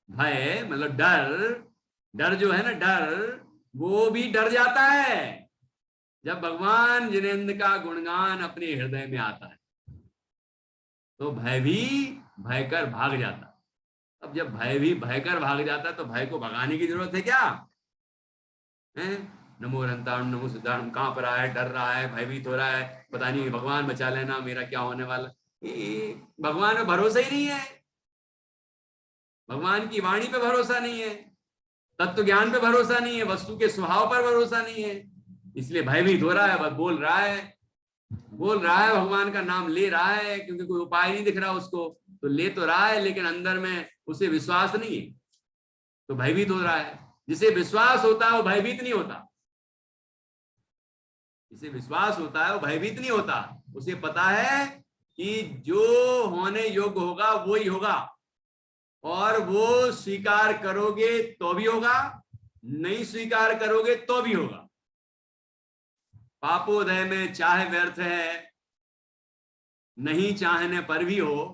भय मतलब डर, डर जो है ना, डर वो भी डर जाता है जब भगवान जिनेंद्र का गुणगान अपने हृदय में आता है। तो भय भी भयकर भाग जाता। अब जब भय भी भयकर भाग जाता है तो भय को भगाने की जरूरत है क्या? है? नमो रंताण नमो सिद्धार्थ, कहां पर आया, डर रहा है, भयभीत हो रहा है, पता नहीं भगवान बचा लेना, मेरा क्या होने वाला। भगवान में भरोसा ही नहीं है, भगवान की वाणी पे भरोसा नहीं है, तत्व ज्ञान पे भरोसा नहीं है, वस्तु के स्वभाव पर भरोसा नहीं है। इसलिए भयभीत हो रहा है, बस बोल रहा है, भगवान का नाम ले रहा है, क्योंकि कोई उपाय नहीं दिख रहा उसको, तो ले तो रहा है लेकिन अंदर में उसे विश्वास नहीं है, तो भयभीत हो रहा है। जिसे विश्वास होता है वो भयभीत नहीं होता, जिसे विश्वास होता है वो भयभीत नहीं होता। उसे पता है कि जो होने योग्य होगा वो ही होगा, और वो स्वीकार करोगे तो भी होगा, नहीं स्वीकार करोगे तो भी होगा। पापोदय में चाहे व्यर्थ है, नहीं चाहने पर भी हो,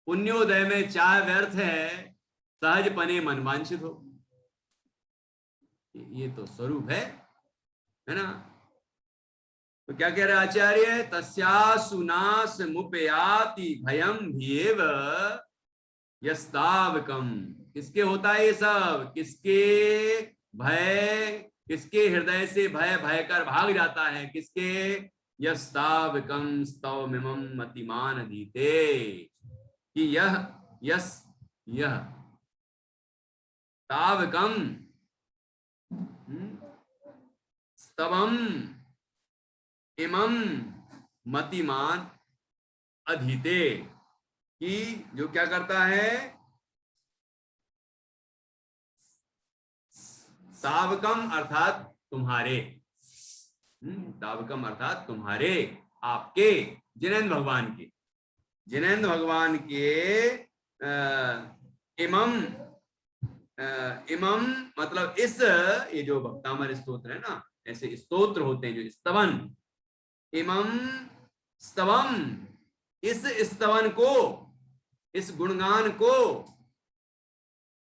पुण्योदय में चाहे व्यर्थ है, सहज पने मनवांछित हो। ये तो स्वरूप है ना। तो क्या कह रहे आचार्य? तस्यासु नास मुपयाति भयम भीव यस्तावकम। किसके होता है ये सब? किसके भय, किसके हृदय से भय भयकर भाग जाता है? किसके? यस्तावकम स्तवमिमं मतिमान अधीते, कि यह तावकम स्तवम इमं मतिमान अधीते, कि जो क्या करता है, तावकम अर्थात तुम्हारे, तावकम अर्थात तुम्हारे, आपके, जिनेंद्र भगवान के, जिनेंद्र भगवान के इमम, इमम मतलब इस, ये जो भक्तामर स्तोत्र है ना, ऐसे स्तोत्र होते हैं जो स्तवन, इमम स्तवम, इस स्तवन को, इस गुणगान को,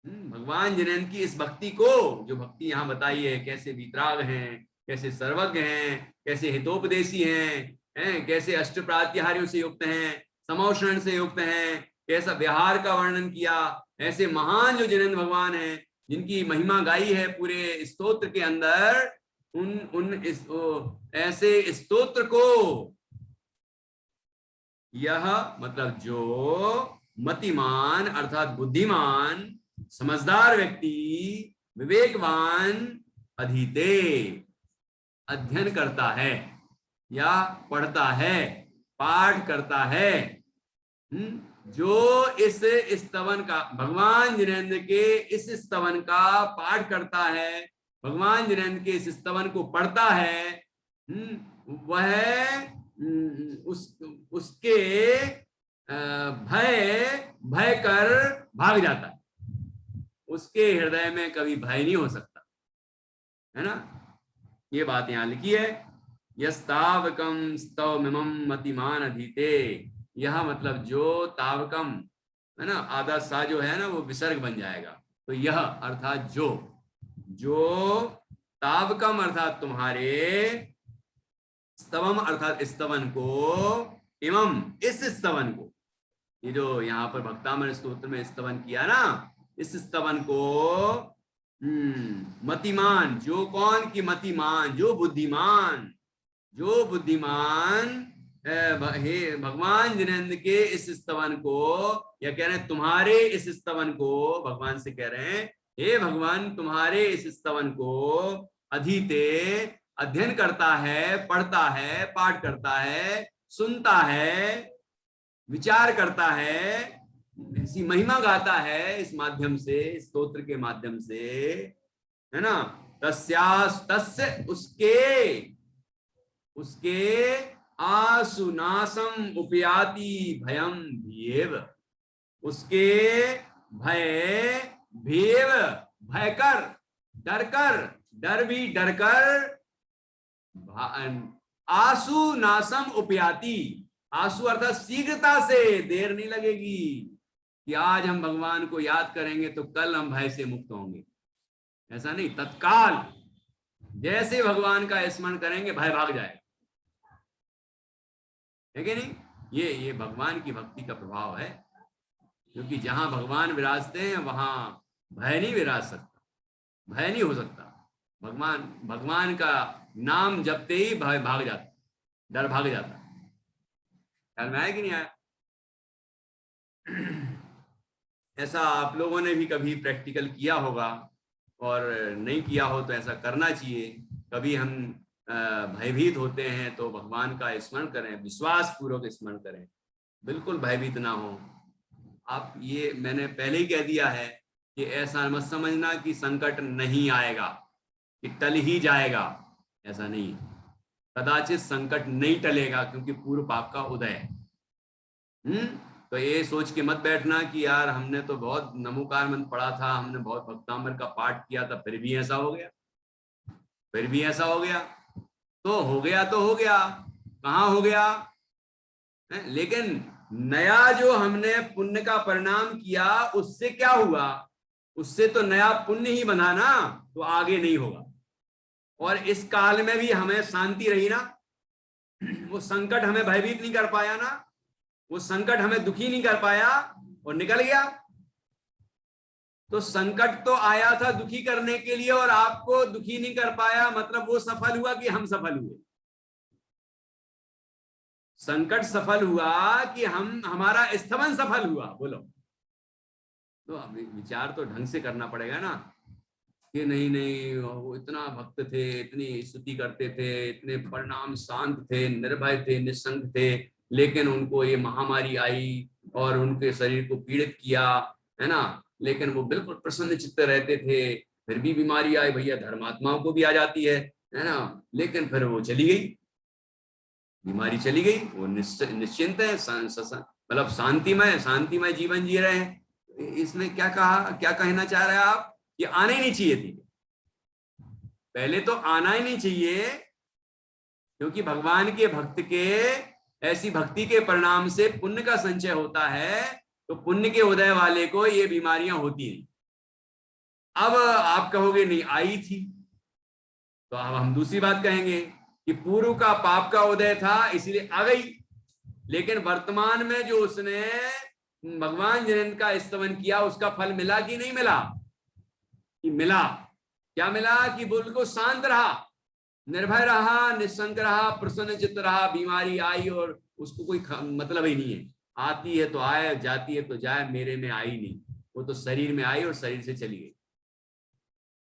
भगवान जिनेंद्र की इस भक्ति को, जो भक्ति यहाँ बताई है, कैसे वीतराग हैं, कैसे सर्वज्ञ हैं, कैसे हितोपदेशी हैं, कैसे अष्ट प्रात्याहार्यों से युक्त हैं, समोषण से युक्त हैं, कैसा व्यवहार का वर्णन किया, ऐसे महान जो जिनेंद्र भगवान हैं, जिनकी महिमा गाई है पूरे स्तोत्र के अंदर, ऐसे स्तोत्र को, यह मतलब जो मतिमान अर्थात बुद्धिमान, समझदार व्यक्ति, विवेकवान, अधीते अध्ययन करता है या पढ़ता है, पाठ करता है, जो इस स्तवन का, भगवान जिनेंद्र के इस स्तवन का पाठ करता है, भगवान जिनेंद्र के इस स्तवन को पढ़ता है, वह उसके भय कर भाग जाता है, उसके हृदय में कभी भय नहीं हो सकता, है ना। ये बात यहां लिखी है, यस्तावकम स्तवमिमं मतिमान अधीते, यह मतलब जो तावकम है ना, आधा सा जो है ना वो विसर्ग बन जाएगा, तो यह अर्थात जो, जो तावकम अर्थात तुम्हारे, स्तवम अर्थात स्तवन को, इमम इस स्तवन को, ये जो यहाँ पर भक्तामर स्तोत्र में स्तवन किया ना, इस स्तवन को, मतिमान, जो कौन की मतिमान, जो बुद्धिमान, जो बुद्धिमान, हे भगवान जिनेंद्र के इस स्तवन को, या कह रहे हैं तुम्हारे इस स्तवन को, भगवान से कह रहे हैं हे भगवान तुम्हारे इस स्तवन को, अधीते अध्ययन करता है, पढ़ता है, पाठ करता है, सुनता है, विचार करता है, ऐसी महिमा गाता है इस माध्यम से, स्तोत्र के माध्यम से, है ना। तस्यास तस्य उसके, उसके आसुनासम उपयाति भयम भीव, उसके भय भीव, भयकर, डरकर, डर भी डरकर, आसु नासम उपयाति, आंसू अर्थात शीघ्रता से, देर नहीं लगेगी कि आज हम भगवान को याद करेंगे तो कल हम भय से मुक्त होंगे, ऐसा नहीं, तत्काल जैसे भगवान का स्मरण करेंगे भय भाग जाएगा, है कि नहीं। ये भगवान की भक्ति का प्रभाव है, क्योंकि जहां भगवान विराजते हैं वहां भय नहीं विराज सकता, भय नहीं हो सकता, भगवान का नाम जपते ही भय भाग जाता, डर भाग जाता। ख्याल में आया कि नहीं आया? ऐसा आप लोगों ने भी कभी प्रैक्टिकल किया होगा, और नहीं किया हो तो ऐसा करना चाहिए। कभी हम भयभीत होते हैं तो भगवान का स्मरण करें, विश्वास पूर्वक स्मरण करें, बिल्कुल भयभीत ना हो आप। ये मैंने पहले ही कह दिया है कि ऐसा मत समझना कि संकट नहीं आएगा, कि टल ही जाएगा, ऐसा नहीं। कदाचित संकट नहीं टलेगा क्योंकि पूर्व पाप का उदय है। तो ये सोच के मत बैठना कि यार हमने तो बहुत नमोकार मंत्र पढ़ा था, हमने बहुत भक्तामृत का पाठ किया था, फिर भी ऐसा हो गया, फिर भी ऐसा हो गया। तो हो गया तो हो गया, कहाँ हो गया है? लेकिन नया जो हमने पुण्य का परिणाम किया उससे क्या हुआ, उससे तो नया पुण्य ही बना ना, तो आगे नहीं होगा। और इस काल में भी हमें शांति रही ना, वो संकट हमें भयभीत नहीं कर पाया ना, वो संकट हमें दुखी नहीं कर पाया और निकल गया। तो संकट तो आया था दुखी करने के लिए और आपको दुखी नहीं कर पाया, मतलब वो सफल हुआ कि हम सफल हुए? संकट सफल हुआ कि हमारा स्तवन सफल हुआ? बोलो। तो विचार तो ढंग से करना पड़ेगा ना, कि नहीं नहीं वो इतना भक्त थे, इतनी स्तुति करते थे, इतने परिणाम शांत थे, निर्भय थे, निसंग थे, लेकिन उनको ये महामारी आई, और उनके शरीर को पीड़ित किया, है ना, लेकिन वो बिल्कुल प्रसन्न चित्त रहते थे। फिर भी बीमारी आई, भैया धर्मात्माओं को भी आ जाती है ना, लेकिन फिर वो चली गई, बीमारी चली गई, वो निश्चिंत है, मतलब शांतिमय जीवन जी रहे हैं। इसमें क्या कहा, क्या कहना चाह रहे हैं आप? ये आना ही नहीं चाहिए थी, पहले तो आना ही नहीं चाहिए, क्योंकि भगवान के भक्त के ऐसी भक्ति के परिणाम से पुण्य का संचय होता है, तो पुण्य के उदय वाले को ये बीमारियां होती नहीं। अब आप कहोगे नहीं आई थी, तो अब हम दूसरी बात कहेंगे कि पूर्व का पाप का उदय था इसलिए आ गई, लेकिन वर्तमान में जो उसने भगवान जिनेन्द्र का स्तवन किया उसका फल मिला कि नहीं मिला? कि मिला। क्या मिला? कि बिल्कुल शांत रहा, निर्भय रहा, निशंक रहा, प्रसन्न चित्त रहा। बीमारी आई और उसको कोई मतलब ही नहीं है, आती है तो आए, जाती है तो जाए, मेरे में आई नहीं। वो तो शरीर में आई और शरीर से चली गई,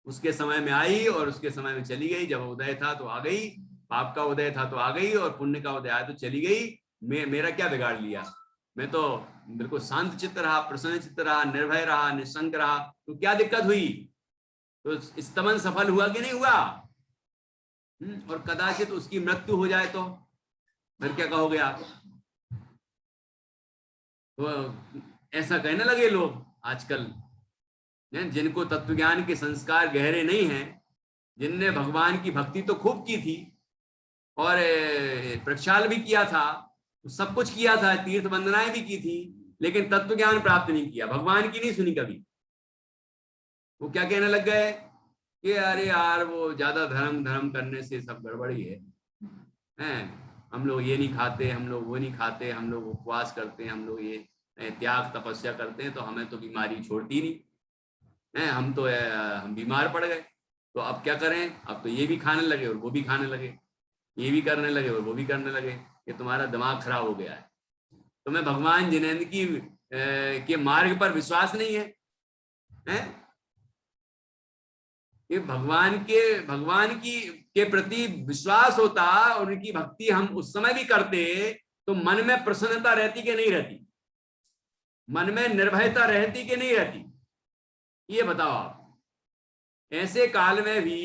उसके समय में आई और उसके समय में चली गई। जब उदय था तो आ गई, पाप का उदय था तो आ गई, और पुण्य का उदय आया तो चली गई। मेरा क्या बिगाड़ लिया? मैं तो बिल्कुल शांत चित्त रहा, प्रसन्न चित्त रहा, निर्भय रहा, निशंक रहा, तो क्या दिक्कत हुई? तो स्तमन सफल हुआ कि नहीं हुआ? और कदाचित उसकी मृत्यु हो जाए तो फिर क्या कहोगे आप? तो ऐसा कहने लगे लोग आजकल, जिनको तत्वज्ञान के संस्कार गहरे नहीं हैं, जिनने भगवान की भक्ति तो खूब की थी और प्रक्षाल भी किया था, सब कुछ किया था, तीर्थ वंदनाएं भी की थी, लेकिन तत्व ज्ञान प्राप्त नहीं किया, भगवान की नहीं सुनी कभी। वो क्या कहने लग गए कि अरे यार वो ज्यादा धर्म करने से सब गड़बड़ी है, हम लोग ये नहीं खाते, हम लोग वो नहीं खाते, हम लोग उपवास करते हैं, हम लोग ये त्याग तपस्या करते हैं, तो हमें तो बीमारी छोड़ती नहीं है, हम तो हम बीमार पड़ गए। तो अब क्या करें? अब तो ये भी खाने लगे और वो भी खाने लगे, ये भी करने लगे और वो भी करने लगे, कि तुम्हारा दिमाग खराब हो गया है, तुम्हें भगवान जिनेन्द्र की के मार्ग पर विश्वास नहीं है, हैं? कि भगवान की के प्रति विश्वास होता, उनकी भक्ति हम उस समय भी करते, तो मन में प्रसन्नता रहती कि नहीं रहती? मन में निर्भयता रहती कि नहीं रहती? ये बताओ आप। ऐसे काल में भी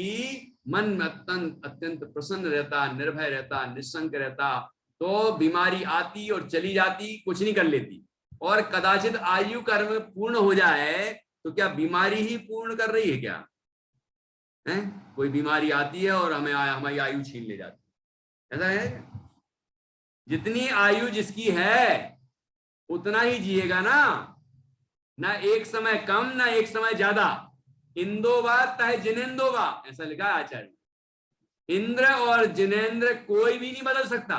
मन अत्यंत प्रसन्न रहता, निर्भय रहता, निशंक रहता, तो बीमारी आती और चली जाती, कुछ नहीं कर लेती। और कदाचित आयु कर्म पूर्ण हो जाए तो क्या बीमारी ही पूर्ण कर रही है क्या? है? कोई बीमारी आती है और हमारी आयु छीन ले जाती है, ऐसा है? जितनी आयु जिसकी है उतना ही जिएगा ना एक समय कम, ना एक समय ज्यादा। इंदोवा तह जिनेंदोवा, ऐसा लिखा है आचार्य। इंद्र और जिनेंद्र कोई भी नहीं बदल सकता,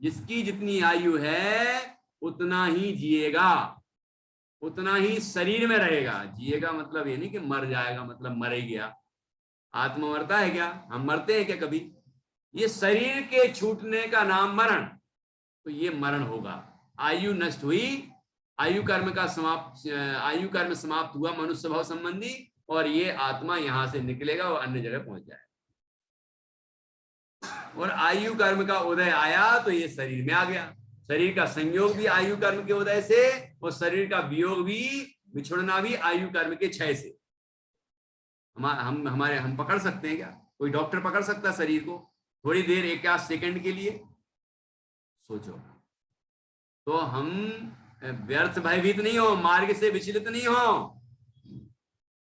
जिसकी जितनी आयु है उतना ही जिएगा, उतना ही शरीर में रहेगा। जिएगा मतलब ये नहीं कि मर जाएगा, मतलब मर ही गया। आत्मा मरता है क्या? हम मरते हैं क्या कभी? ये शरीर के छूटने का नाम मरण, तो ये मरण होगा। आयु नष्ट हुई, आयु कर्म समाप्त हुआ मनुष्य भाव संबंधी, और ये आत्मा यहां से निकलेगा और अन्य जगह पहुंच जाएगा। और आयु कर्म का उदय आया तो ये शरीर में आ गया। शरीर का संयोग भी आयु कर्म के उदय से, और शरीर का वियोग भी, बिछुड़ना भी आयु कर्म के क्षय से। हम पकड़ सकते हैं क्या? कोई डॉक्टर पकड़ सकता शरीर को थोड़ी देर, एक आध सेकंड के लिए? सोचो। तो हम व्यर्थ भयभीत नहीं हो, मार्ग से विचलित नहीं हो,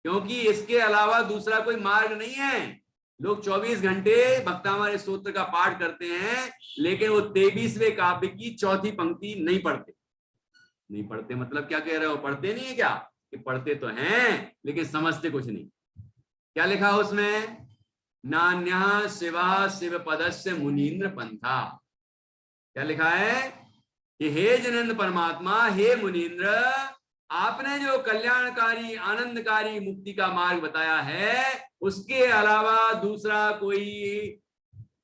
क्योंकि इसके अलावा दूसरा कोई मार्ग नहीं है। लोग 24 घंटे भक्तामार्य स्तोत्र का पाठ करते हैं, लेकिन वो 23वें काव्य की चौथी पंक्ति नहीं पढ़ते। मतलब क्या कह रहे हो? पढ़ते नहीं है क्या? कि पढ़ते तो हैं लेकिन समझते कुछ नहीं। क्या लिखा उसमें? नान्यः शिवा शिव पदस्य मुनीन्द्र पंथा। क्या लिखा है कि हे जिनेन्द्र परमात्मा, हे मुनीन्द्र, आपने जो कल्याणकारी आनंदकारी मुक्ति का मार्ग बताया है, उसके अलावा दूसरा कोई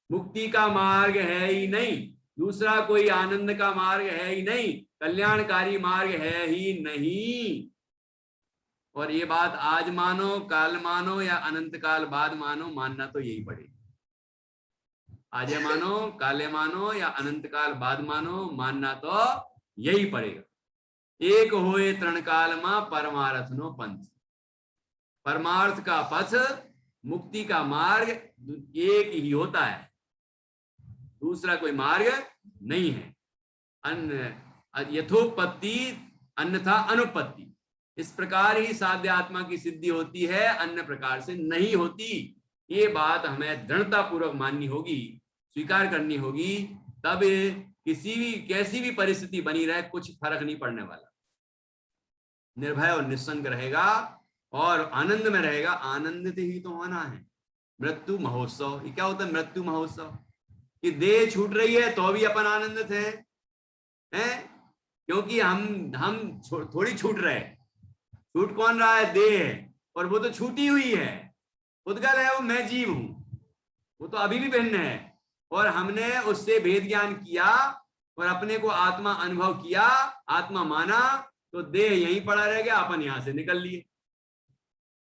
मुक्ति का मार्ग है ही नहीं, दूसरा कोई आनंद का मार्ग है ही नहीं, कल्याणकारी मार्ग है ही नहीं। और ये बात आज मानो, काल मानो, या अनंत काल बाद मानो, मानना तो यही पड़ेगा। आज मानो, काले मानो, या अनंत काल बाद मानो, मानना तो यही पड़ेगा। एक होए तृण काल मा परमार्थ नो पंथ। परमार्थ का पथ, मुक्ति का मार्ग एक ही होता है, दूसरा कोई मार्ग नहीं है। अन्न यथोपत्ति अन्यथा अनुपत्ति, इस प्रकार ही साध्य आत्मा की सिद्धि होती है, अन्य प्रकार से नहीं होती। ये बात हमें दृढ़ता पूर्वक माननी होगी, स्वीकार करनी होगी, तब किसी भी कैसी भी परिस्थिति बनी रहे कुछ फर्क नहीं पड़ने वाला। निर्भय और निस्संग रहेगा और आनंद में रहेगा। आनंदित ही तो होना है। मृत्यु महोत्सव, ये क्या होता है मृत्यु महोत्सव? कि देह छूट रही है तो भी अपन आनंदित हैं? क्योंकि हम थोड़ी छूट रहे, छूट कौन रहा है? देह, और वो तो छूटी हुई है, उद्गल है, वो मैं जीव हूं, वो तो अभी भी भिन्न है। और हमने उससे भेद ज्ञान किया और अपने को आत्मा अनुभव किया, आत्मा माना, तो देह यहीं पड़ा रह गया, अपन यहां से निकल लिए।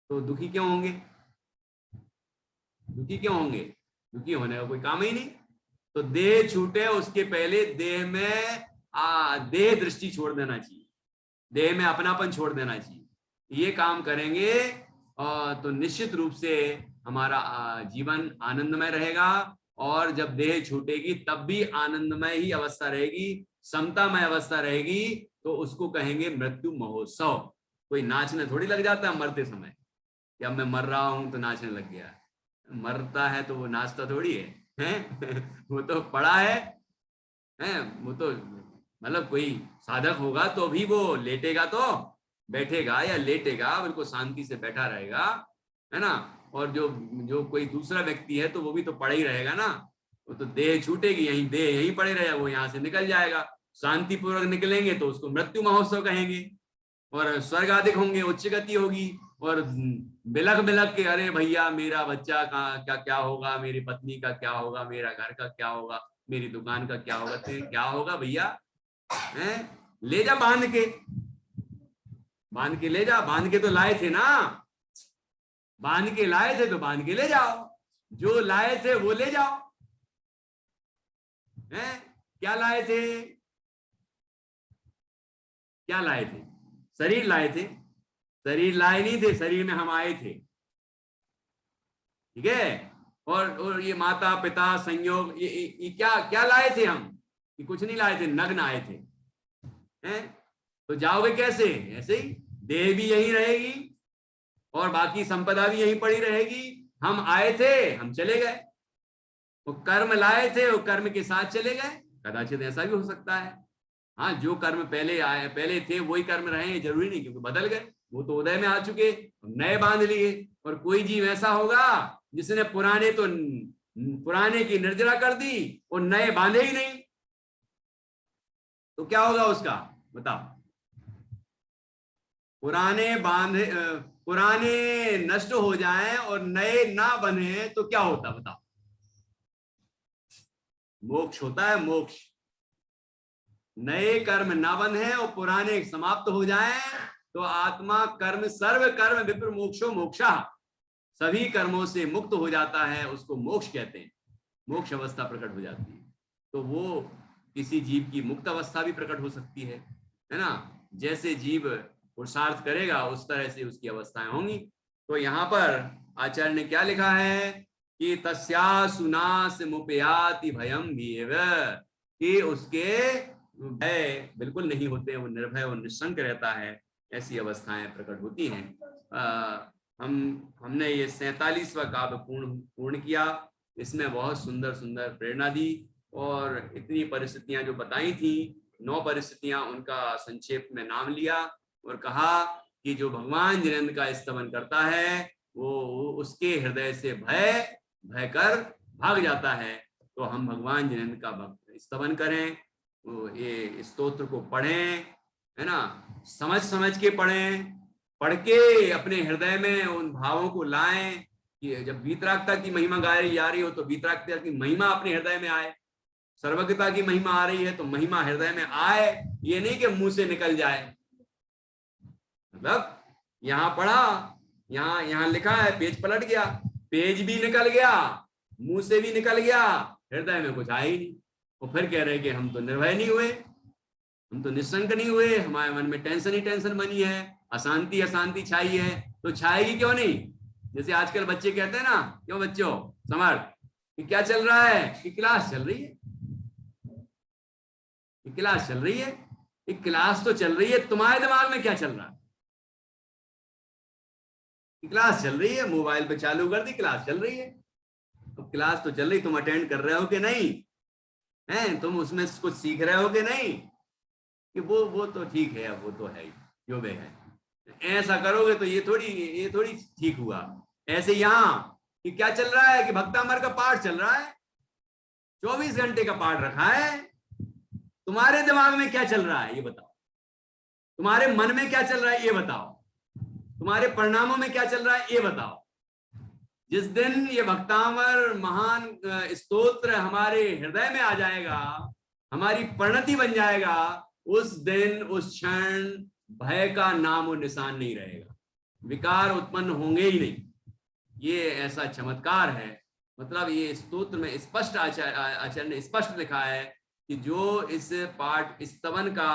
तो दुखी क्यों होंगे? दुखी क्यों होंगे? दुखी होने का कोई काम ही नहीं। तो देह छूटे उसके पहले देह में देह दृष्टि छोड़ देना चाहिए, देह में अपनापन छोड़ देना चाहिए। ये काम करेंगे तो निश्चित रूप से हमारा जीवन आनंदमय रहेगा। और जब देह छूटेगी तब भी आनंदमय ही अवस्था रहेगी, समतामय अवस्था रहेगी। तो उसको कहेंगे मृत्यु महोत्सव। कोई नाचने थोड़ी लग जाता है मरते समय, कि अब मैं मर रहा हूं तो नाचने लग गया। मरता है तो वो नाचता थोड़ी है? वो तो पड़ा है, वो तो मतलब कोई साधक होगा तो भी वो लेटेगा, तो बैठेगा या लेटेगा, बिल्कुल शांति से बैठा रहेगा, है ना। और जो कोई दूसरा व्यक्ति है तो वो भी तो पड़ा ही रहेगा ना। वो तो देह छूटेगी, यहीं देह यहीं पड़े रहेगा, वो यहाँ से निकल जाएगा। शांति पूर्वक निकलेंगे तो उसको मृत्यु महोत्सव कहेंगे। और स्वर्ग आदि होंगे, उच्च गति होगी। और बिलख बिलख के, अरे भैया मेरा बच्चा का क्या होगा, मेरी पत्नी का क्या होगा, मेरा घर का क्या होगा, मेरी दुकान का क्या होगा? तो क्या होगा भैया? ले जा बांध के, बांध के ले जा, बांध के तो लाए थे ना, बांध के लाए थे तो बांध के ले जाओ, जो लाए थे वो ले जाओ। क्या लाए थे? क्या लाए थे? शरीर लाए थे। शरीर लाए नहीं थे, शरीर में हम आए थे, ठीक है। और ये माता पिता संयोग, ये क्या क्या लाए थे हम? ये कुछ नहीं लाए थे, नग्न आए थे, हैं? तो जाओगे कैसे? ऐसे ही देह भी यहीं रहेगी और बाकी संपदा भी यहीं पड़ी रहेगी। हम आए थे, हम चले गए। वो कर्म लाए थे, वो कर्म के साथ चले गए। कदाचित ऐसा भी हो सकता है। हाँ, जो कर्म पहले थे वही कर्म रहे, जरूरी नहीं, क्योंकि बदल गए, वो तो उदय में आ चुके, नए बांध लिए। और कोई जीव ऐसा होगा जिसने पुराने की निर्जरा कर दी और नए बांधे ही नहीं, तो क्या होगा उसका? बताओ। पुराने नष्ट हो जाएं और नए ना बने तो क्या होता? बताओ। मोक्ष होता है, मोक्ष। नए कर्म ना बंधे और पुराने समाप्त हो जाएं तो आत्मा कर्म सर्व कर्म विप्र मोक्षो मोक्षा, सभी कर्मों से मुक्त हो जाता है, उसको मोक्ष कहते हैं। मोक्ष अवस्था प्रकट हो जाती है। तो वो किसी जीव की मुक्त अवस्था भी प्रकट हो सकती है ना। जैसे जीव पुरुषार्थ करेगा उस तरह से उसकी अवस्थाएं होंगी। तो यहाँ पर आचार्य ने क्या लिखा है कि तस्या सुनास मुपयाति भयम भीव, कि उसके भय बिल्कुल नहीं होते, वो निर्भय और निश्शंक रहता है। ऐसी अवस्थाएं प्रकट होती हैं। हमने ये 47वां काव्य पूर्ण किया। इसमें बहुत सुंदर सुंदर प्रेरणा दी और इतनी परिस्थितियां जो बताई थी, 9 परिस्थितियां, उनका संक्षेप में नाम लिया और कहा कि जो भगवान जिनेंद्र का स्तवन करता है वो उसके हृदय से भय कर भाग जाता है। तो हम भगवान जिनेंद्र का स्तवन करें, ये स्तोत्र को पढ़ें, है ना, समझ के पढ़ें, पढ़ के अपने हृदय में उन भावों को लाएं कि जब वीतरागता की महिमा गाई जा रही हो तो वीतरागता की महिमा अपने हृदय में आए, सर्वज्ञता की महिमा आ रही है तो महिमा हृदय में आए, ये नहीं कि मुंह से निकल जाए। मतलब यहाँ पढ़ा, यहाँ लिखा है, पेज पलट गया, पेज भी निकल गया, मुंह से भी निकल गया, हृदय में कुछ आया ही नहीं। और फिर कह रहे कि हम तो निर्भय नहीं हुए। हम तो निशंक नहीं हुए, हमारे मन में टेंशन ही टेंशन बनी है, अशांति अशांति छाई है। तो छाएगी क्यों नहीं? जैसे आजकल बच्चे कहते हैं ना, क्यों बच्चों समर्थ कि क्या चल रहा है, कि क्लास चल रही है, कि क्लास चल रही है। कि क्लास तो चल रही है, तुम्हारे दिमाग में क्या चल रहा है? कि क्लास चल रही है, मोबाइल पे चालू कर दी, क्लास चल रही है। अब क्लास तो चल रही, तुम अटेंड कर रहे हो कि नहीं हैं, तुम उसमें कुछ सीख रहे हो कि नहीं? कि वो तो ठीक है, वो तो है ही जो भी है। ऐसा करोगे तो ये थोड़ी ठीक हुआ। ऐसे यहाँ कि क्या चल रहा है, कि भक्तामर का पाठ चल रहा है, 24 घंटे का पाठ रखा है। तुम्हारे दिमाग में क्या चल रहा है ये बताओ, तुम्हारे मन में क्या चल रहा है ये बताओ, तुम्हारे परिणामों में क्या चल रहा है ये बताओ। जिस दिन ये भक्तामर महान स्तोत्र हमारे हृदय में आ जाएगा, हमारी परिणति बन जाएगा, उस दिन उस क्षण भय का नाम और निशान नहीं रहेगा, विकार उत्पन्न होंगे ही नहीं। ये ऐसा चमत्कार है। मतलब ये स्तोत्र में स्पष्ट आचार्य ने स्पष्ट लिखा है कि जो इस पाठ स्तवन का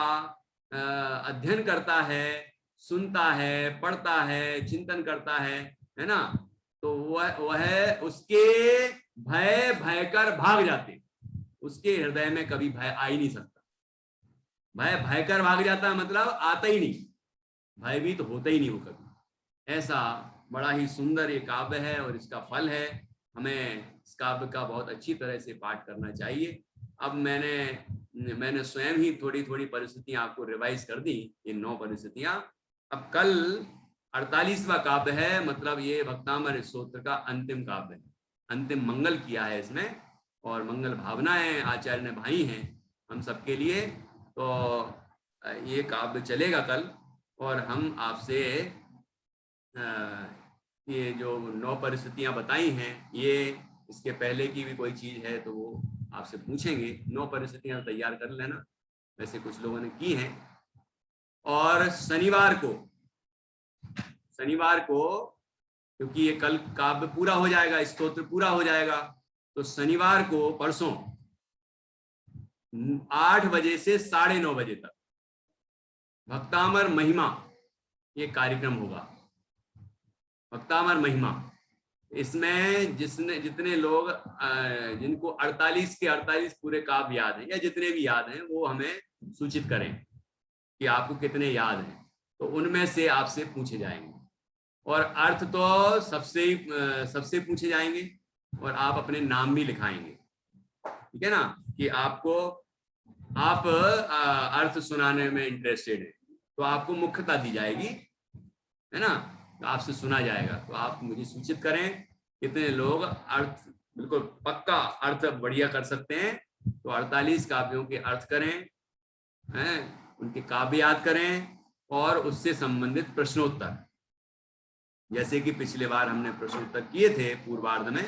अध्ययन करता है, सुनता है, पढ़ता है, चिंतन करता है ना, तो वह उसके भय कर भाग जाते, उसके हृदय में कभी भय आ ही नहीं सकता। भय कर भाग जाता है मतलब आता ही नहीं, भयभीत तो होता ही नहीं वो कभी। ऐसा बड़ा ही सुंदर ये काव्य है और इसका फल है। हमें इस काव्य का बहुत अच्छी तरह से पाठ करना चाहिए। अब मैंने स्वयं ही थोड़ी थोड़ी परिस्थितियां आपको रिवाइज कर दी, ये 9 परिस्थितियां। अब कल 48वां काव्य है, मतलब ये भक्तामर स्तोत्र का अंतिम काव्य है, अंतिम मंगल किया है इसमें, और मंगल भावनाएं आचार्य ने भाई हैं हम सबके लिए। तो ये काव्य चलेगा कल, और हम आपसे ये जो 9 परिस्थितियां बताई हैं, ये इसके पहले की भी कोई चीज है तो वो आपसे पूछेंगे। 9 परिस्थितियां तैयार कर लेना, वैसे कुछ लोगों ने की हैं। और शनिवार को क्योंकि ये कल काव्य पूरा हो जाएगा, स्तोत्र पूरा हो जाएगा, तो शनिवार को परसों 8 बजे से 9:30 बजे तक भक्तामर महिमा ये कार्यक्रम होगा। भक्तामर महिमा, इसमें जितने लोग जिनको 48 के 48 पूरे काव्य याद हैं या जितने भी याद हैं वो हमें सूचित करें कि आपको कितने याद हैं, तो उनमें से आपसे पूछे जाएंगे। और अर्थ तो सबसे पूछे जाएंगे, और आप अपने नाम भी लिखाएंगे, ठीक है ना, कि आप अर्थ सुनाने में इंटरेस्टेड है तो आपको मुख्यता दी जाएगी, है ना, तो आपसे सुना जाएगा। तो आप मुझे सूचित करें कितने लोग अर्थ बिल्कुल पक्का अर्थ बढ़िया कर सकते हैं। तो 48 काव्यों के अर्थ करें, हैं, उनके काव्य याद करें, और उससे संबंधित प्रश्नोत्तर, जैसे कि पिछले बार हमने प्रश्नोत्तर किए थे पूर्वार्ध में,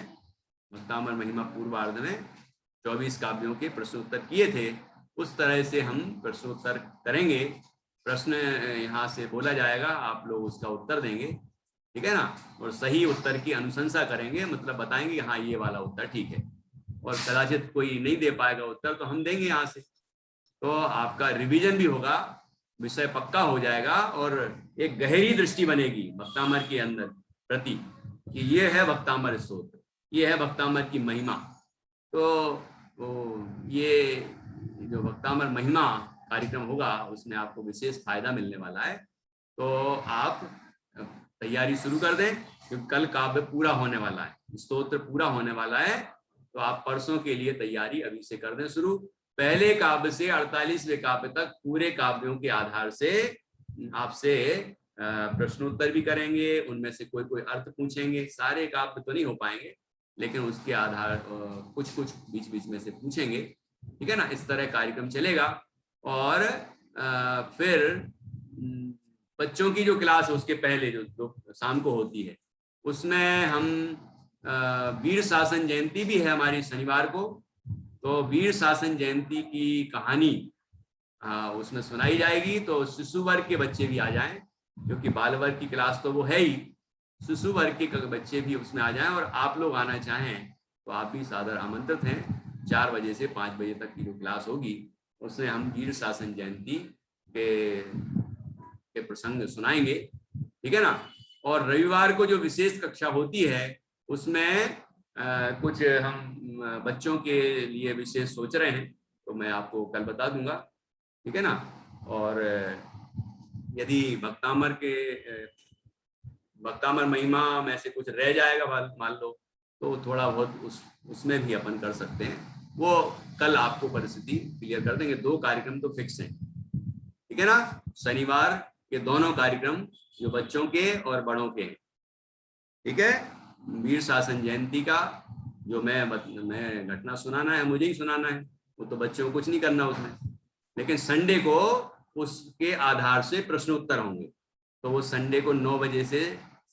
भक्तामर महिमा पूर्वार्ध में 24 काव्यों के प्रश्नोत्तर किए थे, उस तरह से हम प्रश्नोत्तर करेंगे। प्रश्न यहाँ से बोला जाएगा, आप लोग उसका उत्तर देंगे, ठीक है ना, और सही उत्तर की अनुशंसा करेंगे, मतलब बताएंगे हाँ ये वाला उत्तर ठीक है, और कदाचित कोई नहीं दे पाएगा उत्तर तो हम देंगे यहाँ से। तो आपका रिवीजन भी होगा, विषय पक्का हो जाएगा, और एक गहरी दृष्टि बनेगी भक्तामर के अंदर प्रति कि ये है भक्तामर स्तोत्र, ये है भक्तामर की महिमा। तो ये जो भक्तामर महिमा कार्यक्रम होगा उसमें आपको विशेष फायदा मिलने वाला है। तो आप तैयारी शुरू कर दें, क्योंकि कल काव्य पूरा होने वाला है, स्तोत्र पूरा होने वाला है, तो आप परसों के लिए तैयारी अभी से कर दें शुरू। पहले काव्य से 48वें काव्य तक पूरे काव्यों के आधार से आपसे प्रश्नोत्तर भी करेंगे, उनमें से कोई अर्थ पूछेंगे, सारे काव्य तो नहीं हो पाएंगे लेकिन उसके आधार कुछ बीच बीच में से पूछेंगे, ठीक है ना। इस तरह कार्यक्रम चलेगा। और फिर बच्चों की जो क्लास है उसके पहले जो शाम को होती है, उसमें हम वीर शासन जयंती भी है हमारी शनिवार को, तो वीर शासन जयंती की कहानी उसमें सुनाई जाएगी। तो शिशु वर्ग के बच्चे भी आ जाएं, क्योंकि बाल वर्ग की क्लास तो वो है ही, शिशु वर्ग के बच्चे भी उसमें आ जाएं, और आप लोग आना चाहें तो आप भी सादर आमंत्रित हैं। 4 बजे से 5 बजे तक की जो क्लास होगी उसमें हम वीर शासन जयंती के प्रसंग सुनाएंगे, ठीक है ना। और रविवार को जो विशेष कक्षा होती है उसमें कुछ हम बच्चों के लिए विशेष सोच रहे हैं, तो मैं आपको कल बता दूंगा, ठीक है ना। और यदि भक्तामर महिमा में से कुछ रह जाएगा मान लो, तो थोड़ा बहुत उसमें भी अपन कर सकते हैं, वो कल आपको परिस्थिति क्लियर कर देंगे। 2 कार्यक्रम तो फिक्स हैं, ठीक है ना। शनिवार के दोनों कार्यक्रम जो बच्चों के और बड़ों के, ठीक है। वीर शासन जयंती का जो मैं घटना सुनाना है, मुझे ही सुनाना है, वो तो बच्चों को कुछ नहीं करना उसमें। लेकिन संडे को उसके आधार से प्रश्नोत्तर होंगे, तो वो संडे को 9 बजे से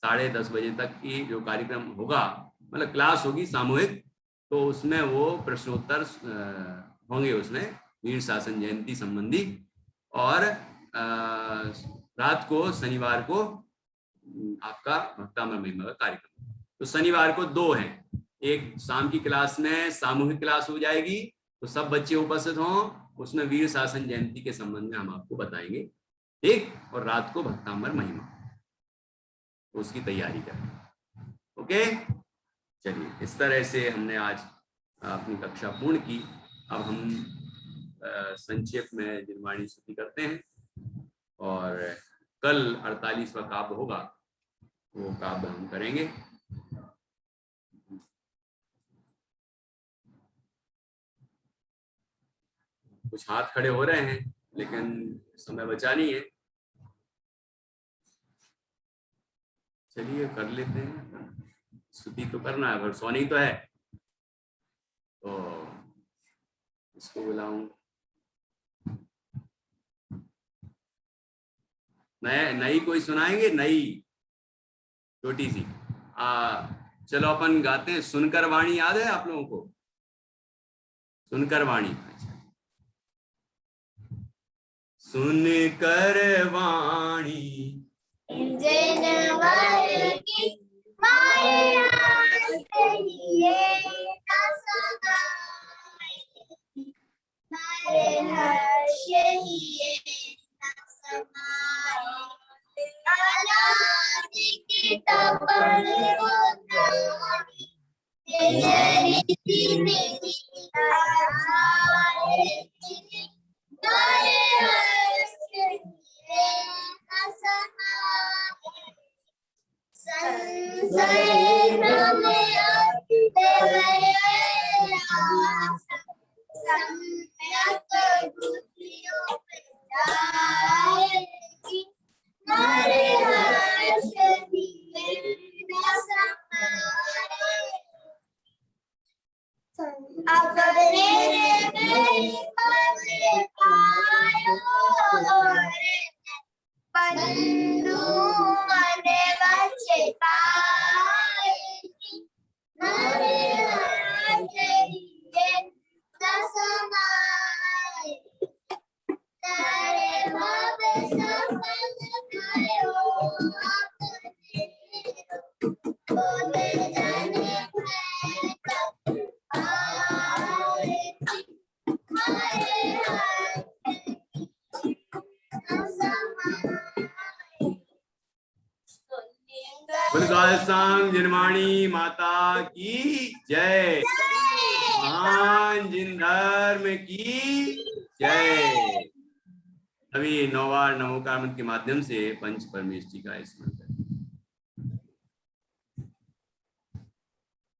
10:30 बजे तक की जो कार्यक्रम होगा, मतलब क्लास होगी सामूहिक, तो उसमें वो प्रश्नोत्तर होंगे उसमें वीर शासन जयंती संबंधी। और रात को शनिवार को आपका भक्तामर महिमा का कार्यक्रम। तो शनिवार को 2 हैं, एक शाम की क्लास में सामूहिक क्लास हो जाएगी, तो सब बच्चे उपस्थित हों, उसमें वीर शासन जयंती के संबंध में हम आपको बताएंगे, ठीक। और रात को भक्तामर महिमा, तो उसकी तैयारी करें, ओके। चलिए, इस तरह से हमने आज अपनी कक्षा पूर्ण की। अब हम संक्षेप में निर्वाणी स्तुति करते हैं, और कल 48वां काव्य होगा, वो काव्य हम करेंगे। कुछ हाथ खड़े हो रहे हैं, लेकिन समय बचा नहीं है। चलिए कर लेते हैं, स्तुति तो करना है, अगर सोनी तो है तो इसको बुलाऊं। नई कोई सुनाएंगे, नई छोटी सी। चलो अपन गाते हैं। सुनकर वाणी याद है आप लोगों को? सुनकर वाणी, सुनकर वाणी निर्वाणी माता की जय। महान जिन धर्म की जय। अभी 9 बार नमोकार मंत्र के माध्यम से पंच परमेष्टि का स्मरण।